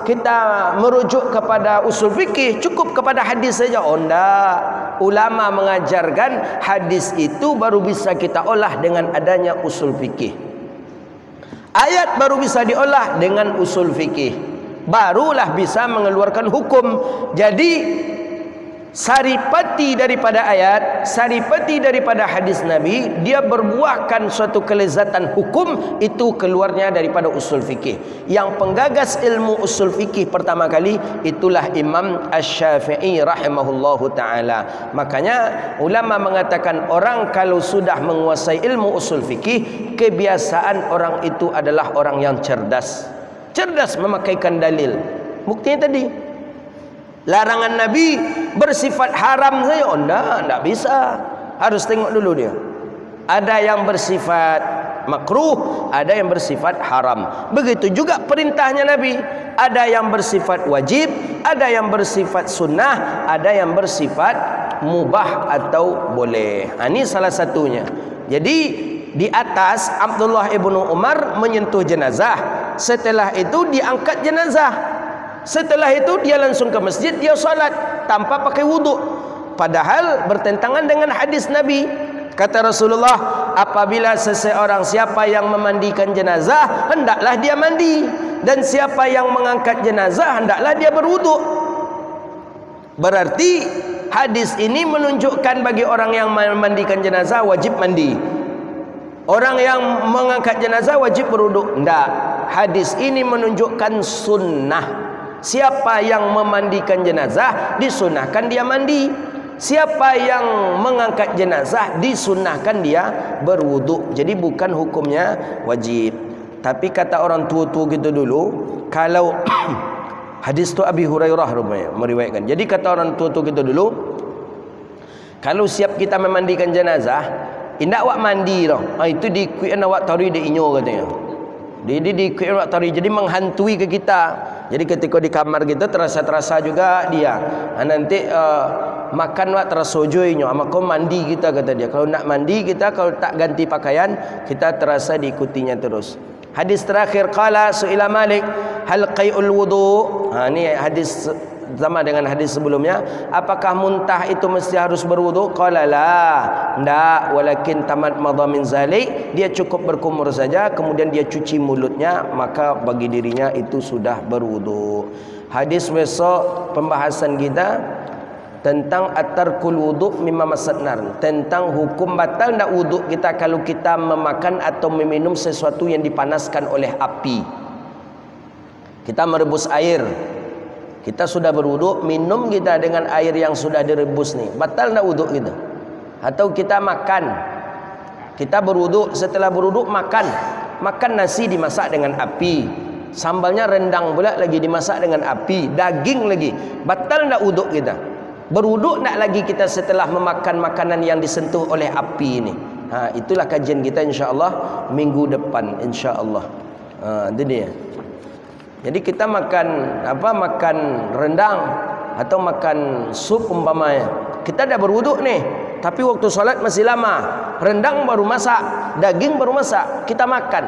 kita merujuk kepada usul fikih? Cukup kepada hadis saja. Oh enggak. Ulama mengajarkan hadis itu baru bisa kita olah dengan adanya usul fikih. Ayat baru bisa diolah dengan usul fikih. Barulah bisa mengeluarkan hukum. Jadi saripati daripada ayat, saripati daripada hadis Nabi, dia berbuahkan suatu kelezatan hukum, itu keluarnya daripada usul fikih. Yang penggagas ilmu usul fikih pertama kali itulah Imam Asy-Syafi'i rahimahullahu ta'ala. Makanya ulama mengatakan orang kalau sudah menguasai ilmu usul fikih, kebiasaan orang itu adalah orang yang cerdas. Cerdas memakaikan dalil. Buktinya tadi, larangan Nabi bersifat haram saja. Oh enggak bisa. Harus tengok dulu dia. Ada yang bersifat makruh, ada yang bersifat haram. Begitu juga perintahnya Nabi. Ada yang bersifat wajib, ada yang bersifat sunnah, ada yang bersifat mubah atau boleh. Ini salah satunya. Jadi di atas Abdullah ibnu Umar menyentuh jenazah. Setelah itu diangkat jenazah. Setelah itu dia langsung ke masjid, dia salat tanpa pakai wuduk. Padahal bertentangan dengan hadis Nabi. Kata Rasulullah, apabila seseorang, siapa yang memandikan jenazah, hendaklah dia mandi. Dan siapa yang mengangkat jenazah, hendaklah dia berwuduk. Berarti hadis ini menunjukkan bagi orang yang memandikan jenazah wajib mandi. Orang yang mengangkat jenazah wajib berwuduk. Tidak. Hadis ini menunjukkan sunnah. Siapa yang memandikan jenazah disunahkan dia mandi. Siapa yang mengangkat jenazah disunahkan dia berwuduk. Jadi bukan hukumnya wajib. Tapi kata orang tua-tua kita dulu, kalau hadis tu Abi Hurairah rupanya meriwayatkan. Jadi kata orang tua-tua kita dulu, kalau siap kita memandikan jenazah, indak awak mandi tau. Itu dikuian awak tarik dia inyo katanya. Dia dikuian awak tarik, jadi menghantui ke kita. Jadi ketika di kamar kita terasa juga dia. Nanti makan awak terasa joynya. Maka mandi kita kata dia. Kalau nak mandi kita, kalau tak ganti pakaian, kita terasa diikutinya terus. Hadis terakhir, qala su'ila Malik hal qai'ul wudu. Ini hadis sama dengan hadis sebelumnya. Apakah muntah itu mesti harus berwudu? Qala la, ndak, walakin tamat madha min zalik, dia cukup berkumur saja kemudian dia cuci mulutnya, maka bagi dirinya itu sudah berwudu. Hadis besok pembahasan kita tentang at-tarkul wudu mimma masatnar, tentang hukum batal ndak wudu kita kalau kita memakan atau meminum sesuatu yang dipanaskan oleh api. Kita merebus air, kita sudah berwuduk, minum kita dengan air yang sudah direbus nih, batal tak wuduk kita? Atau kita makan, kita berwuduk, setelah berwuduk makan nasi dimasak dengan api, sambalnya rendang pula lagi dimasak dengan api, daging lagi, batal tak wuduk kita? Berwuduk tak lagi kita setelah memakan makanan yang disentuh oleh api ini? Itulah kajian kita insya Allah minggu depan insya Allah. Itu dia. Jadi kita makan makan rendang atau makan sup umpamanya, kita dah berwuduk nih, tapi waktu solat masih lama, rendang baru masak, daging baru masak, kita makan,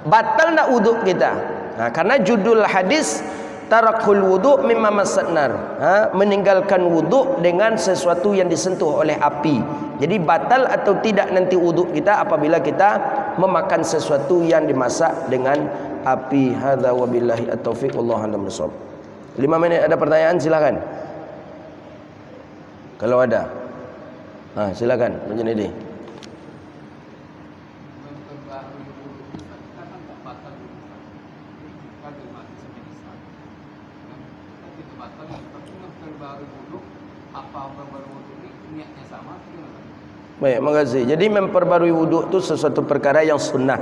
batal tak wuduk kita? Nah, karena judul hadis tarakul wudu mimma masatnar, meninggalkan wuduk dengan sesuatu yang disentuh oleh api. Jadi batal atau tidak nanti wuduk kita apabila kita memakan sesuatu yang dimasak dengan api. Hadza wabillahi at-taufiq, wallahu a'lam bissawab. 5 minit ada pertanyaan, silakan. Kalau ada. Silakan, Encik Nedi. Baik, makasih. Jadi memperbarui wuduk itu sesuatu perkara yang sunnah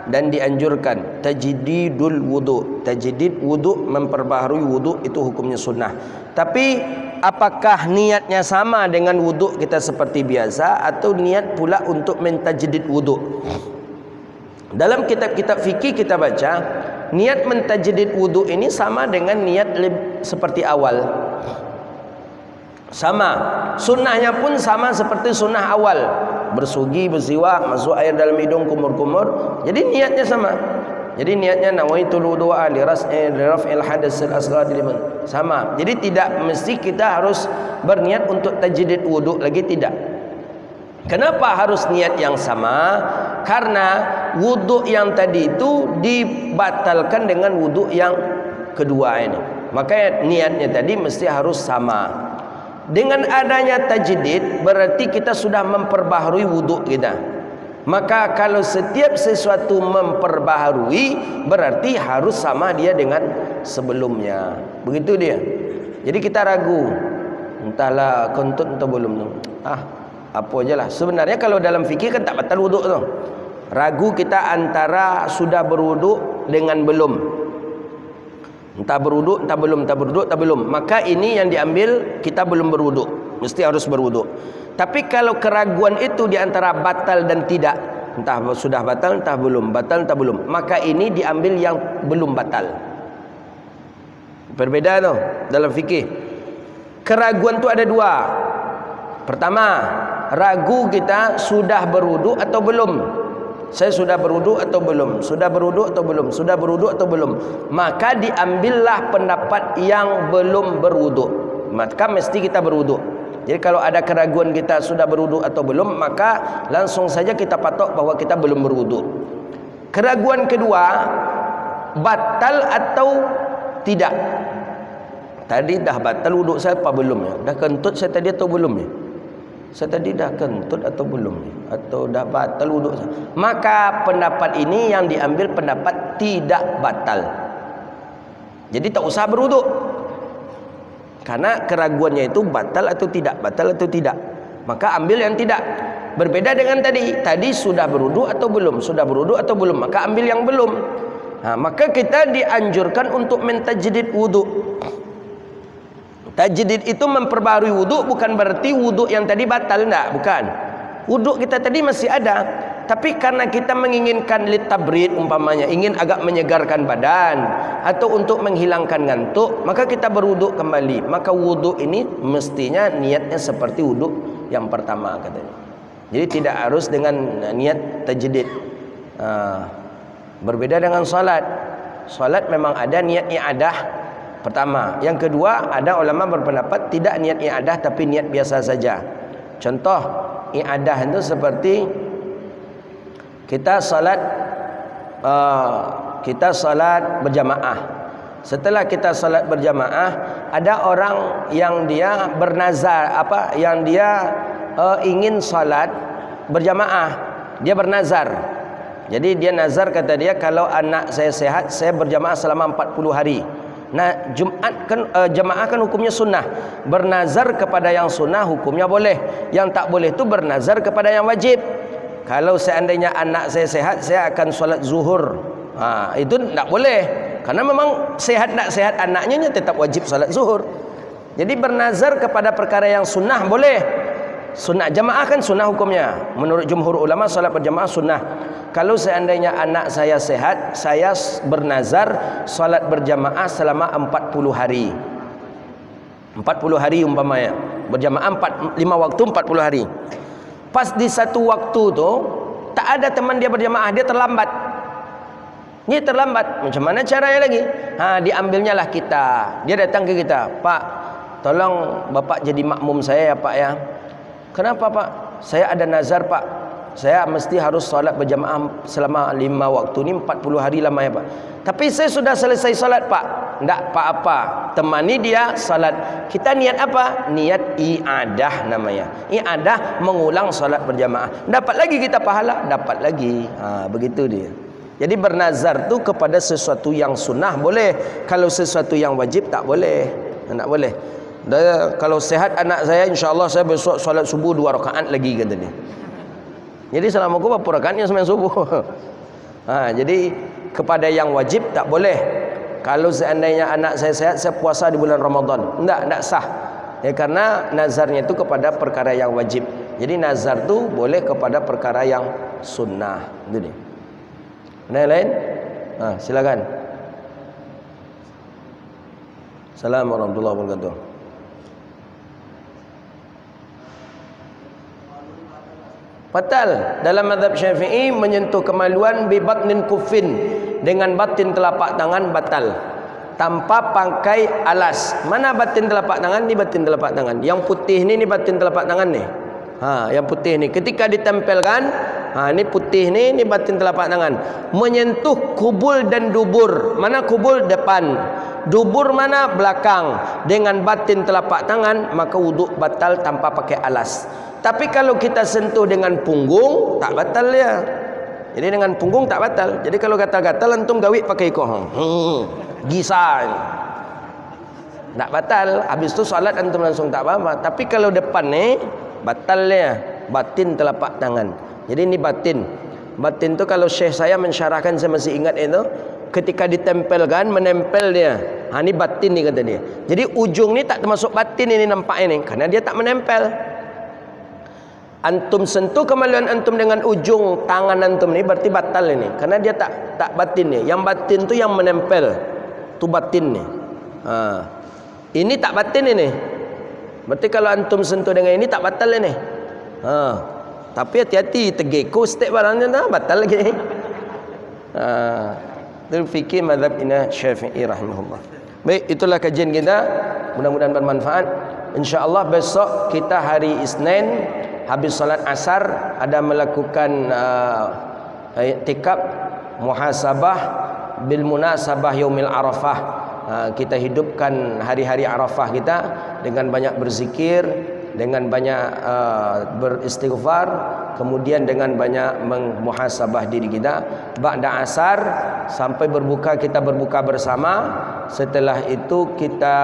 dan dianjurkan. Tajdidul wuduk, tajdid wuduk, memperbaharui wuduk itu hukumnya sunnah. Tapi apakah niatnya sama dengan wuduk kita seperti biasa atau niat pula untuk mentajdid wuduk? Dalam kitab-kitab fikih kita baca, niat mentajdid wuduk ini sama dengan niat seperti awal. Sama, sunnahnya pun sama seperti sunnah awal, bersugi, bersiwak, masuk air dalam hidung, kumur-kumur. Jadi niatnya sama. Jadi niatnya nawaitul wudu'a li raf'il hadatsil asghar, sama. Jadi tidak mesti kita harus berniat untuk tajdid wuduk lagi, tidak. Kenapa harus niat yang sama? Karena wuduk yang tadi itu dibatalkan dengan wuduk yang kedua ini. Maka niatnya tadi mesti harus sama. Dengan adanya tajdid berarti kita sudah memperbaharui wuduk kita. Maka kalau setiap sesuatu memperbaharui berarti harus sama dia dengan sebelumnya. Begitu dia. Jadi kita ragu, entahlah kentut atau belum. Apa aja lah. Sebenarnya kalau dalam fikih kan tak batal wuduk tu. Ragu kita antara sudah berwuduk dengan belum. Entah berwuduk, entah belum, entah berwuduk, entah belum. Maka ini yang diambil, kita belum berwuduk, mesti harus berwuduk. Tapi kalau keraguan itu di antara batal dan tidak, entah sudah batal, entah belum, batal, entah belum, maka ini diambil yang belum batal. Berbeda tu dalam fikih. Keraguan tu ada dua. Pertama, ragu kita sudah berwuduk atau belum. Saya sudah berwuduk atau belum? Sudah berwuduk atau belum? Sudah berwuduk atau belum? Maka diambillah pendapat yang belum berwuduk. Maka mesti kita berwuduk. Jadi kalau ada keraguan kita sudah berwuduk atau belum, maka langsung saja kita patok bahwa kita belum berwuduk. Keraguan kedua, batal atau tidak. Tadi dah batal wuduk saya apa belum ya? Dah kentut saya tadi atau belum ya? Saya tadi dah kentut atau belum? Atau dah batal wuduk saya? Maka pendapat ini yang diambil pendapat tidak batal. Jadi tak usah berwuduk. Karena keraguannya itu batal atau tidak, batal atau tidak. Maka ambil yang tidak. Berbeda dengan tadi. Tadi sudah berwuduk atau belum? Sudah berwuduk atau belum? Maka ambil yang belum. Maka kita dianjurkan untuk mentajdid wuduk. Tajdid itu memperbarui wuduk, bukan berarti wuduk yang tadi batal, enggak, bukan. Wuduk kita tadi masih ada, tapi karena kita menginginkan litabrid umpamanya, ingin agak menyegarkan badan atau untuk menghilangkan ngantuk, maka kita berwuduk kembali. Maka wuduk ini mestinya niatnya seperti wuduk yang pertama katanya. Jadi tidak harus dengan niat tajdid. Berbeda dengan salat. Salat memang ada niat i'adah pertama. Yang kedua, ada ulama berpendapat tidak niat i'adah tapi niat biasa saja. Contoh i'adah itu seperti kita salat berjamaah. Setelah kita salat berjamaah, ada orang yang dia bernazar, yang dia ingin salat berjamaah. Dia bernazar. Jadi dia nazar, kata dia, kalau anak saya sehat, saya berjamaah selama 40 hari. Nah, Jumat kan jamaah kan hukumnya sunnah. Bernazar kepada yang sunnah hukumnya boleh. Yang tak boleh itu bernazar kepada yang wajib. Kalau seandainya anak saya sehat, saya akan solat zuhur. Itu tak boleh. Karena memang sehat tak sehat anaknya tetap wajib solat zuhur. Jadi bernazar kepada perkara yang sunnah boleh. Sunat jamaah kan sunnah hukumnya. Menurut jumhur ulama salat berjamaah sunnah. Kalau seandainya anak saya sehat, saya bernazar salat berjamaah selama 40 hari. 40 hari umpamanya. Berjamaah 5 waktu 40 hari. Pas di satu waktu tu tak ada teman dia berjamaah, dia terlambat. Dia terlambat. Macam mana caranya lagi? Diambilnya lah kita. Dia datang ke kita, "Pak, tolong Bapak jadi makmum saya ya Pak ya." "Kenapa Pak?" "Saya ada nazar Pak. Saya mesti harus solat berjamaah selama 5 waktu ni 40 hari lama ya Pak. Tapi saya sudah selesai solat Pak." "Tak apa-apa. Temani dia solat." Kita niat apa? Niat i'adah namanya. I'adah mengulang solat berjamaah. Dapat lagi kita pahala? Dapat lagi. Begitu dia. Jadi bernazar tu kepada sesuatu yang sunnah boleh. Kalau sesuatu yang wajib tak boleh. Tak boleh. Kalau sehat anak saya, insya-Allah saya besok solat subuh 2 rakaat lagi kata dia. Jadi selama aku berapa rakaatnya sembahyang subuh. Jadi kepada yang wajib tak boleh. Kalau seandainya anak saya sehat, saya puasa di bulan Ramadan. Tak sah. Ya, karena nazarnya itu kepada perkara yang wajib. Jadi nazar tu boleh kepada perkara yang sunnah. Itu dia. Ada yang lain? Silakan. Assalamualaikum warahmatullahi wabarakatuh. Batal dalam mazhab Syafi'i menyentuh kemaluan bi batnin kuffin, dengan batin telapak tangan batal tanpa pakai alas. Mana batin telapak tangan? Ni batin telapak tangan. Yang putih ni batin telapak tangan ni. Yang putih ni ketika ditempelkan, ni putih ni batin telapak tangan. Menyentuh kubul dan dubur. Mana kubul? Depan. Dubur mana? Belakang. Dengan batin telapak tangan, maka wuduk batal tanpa pakai alas. Tapi kalau kita sentuh dengan punggung, tak batal dia. Jadi dengan punggung tak batal. Jadi kalau gatal-gatal antum gawik pakai ikoh. Gisah. Tak batal. Habis tu solat antum langsung tak apa-apa. Tapi kalau depan ni batal dia. Batin telapak tangan. Jadi ini batin. Batin tu kalau syekh saya mensyarahkan, saya masih ingat itu, ketika ditempelkan, menempel dia. Ni batin ni kata dia. Jadi ujung ni tak termasuk batin ini nampak ini, karena dia tak menempel. Antum sentuh kemaluan antum dengan ujung tangan antum ni berarti batal ini, karena dia tak batin ni. Yang batin tu yang menempel, tu batin ni. Ini tak batin ini. Berarti kalau antum sentuh dengan ini tak batal ini. Tapi hati-hati, tergeko step barangnya dah batal lagi. Itu fikir mazhab Imam Syafi'i rahimahullah. Baik, itulah kajian kita. Mudah-mudahan bermanfaat. InsyaAllah besok kita hari Isnin, habis salat asar ada melakukan i'tikaf muhasabah bil munasabah yaumil Arafah. Kita hidupkan hari-hari Arafah kita dengan banyak berzikir, dengan banyak beristighfar, kemudian dengan banyak muhasabah diri kita. Ba'da asar sampai berbuka, kita berbuka bersama. Setelah itu kita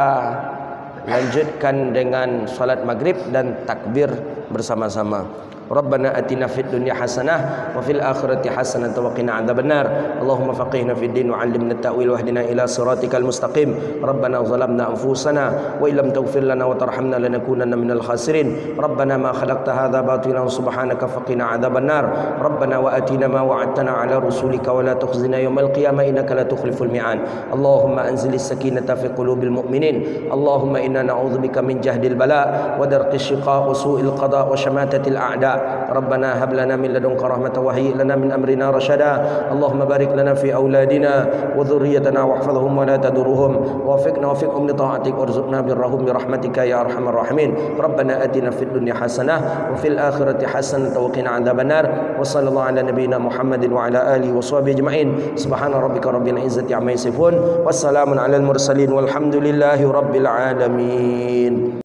lanjutkan dengan salat maghrib dan takbir bersama-sama. Rabbana atina fid dunya hasanah wa fil akhirati hasanah wa qina adzabannar. Allahumma faqihna fid din wa 'allimna at-ta'wil wahdina ila siratikal mustaqim. Rabbana zalamna anfusana wa illam taghfir lana wa tarhamna lanakunanna minal khasirin. Rabbana ma khalaqta hadha batilan subhanaka faqina adzabannar. Rabbana wa atina ma wa'adtana 'ala rusulika wa la tukhzina yawmal qiyamah innaka la tukhliful mi'ad. Allahumma anzilis sakinata fi qulubil mu'minin. Allahumma inna na'udzubika min jahdil bala wa darqis shiqa wa su'il qada wa shamatatil a'da. ربنا هب لنا من لدنك رحمة وهيئ لنا من أمرنا رشدا. اللهم بارك لنا في أولادنا وذريتنا واحفظهم ولا تضرهم ووفقنا وفقهم لطاعتك وارزقنا برهم برحمتك يا أرحم الراحمين. ربنا آتنا في الدنيا حسنة وفي الآخرة حسنة وقنا عذاب النار. وصلى الله على نبينا محمد وعلى آله وصحبه أجمعين. سبحان ربك رب العزة عما يصفون والسلام على المرسلين والحمد لله رب العالمين.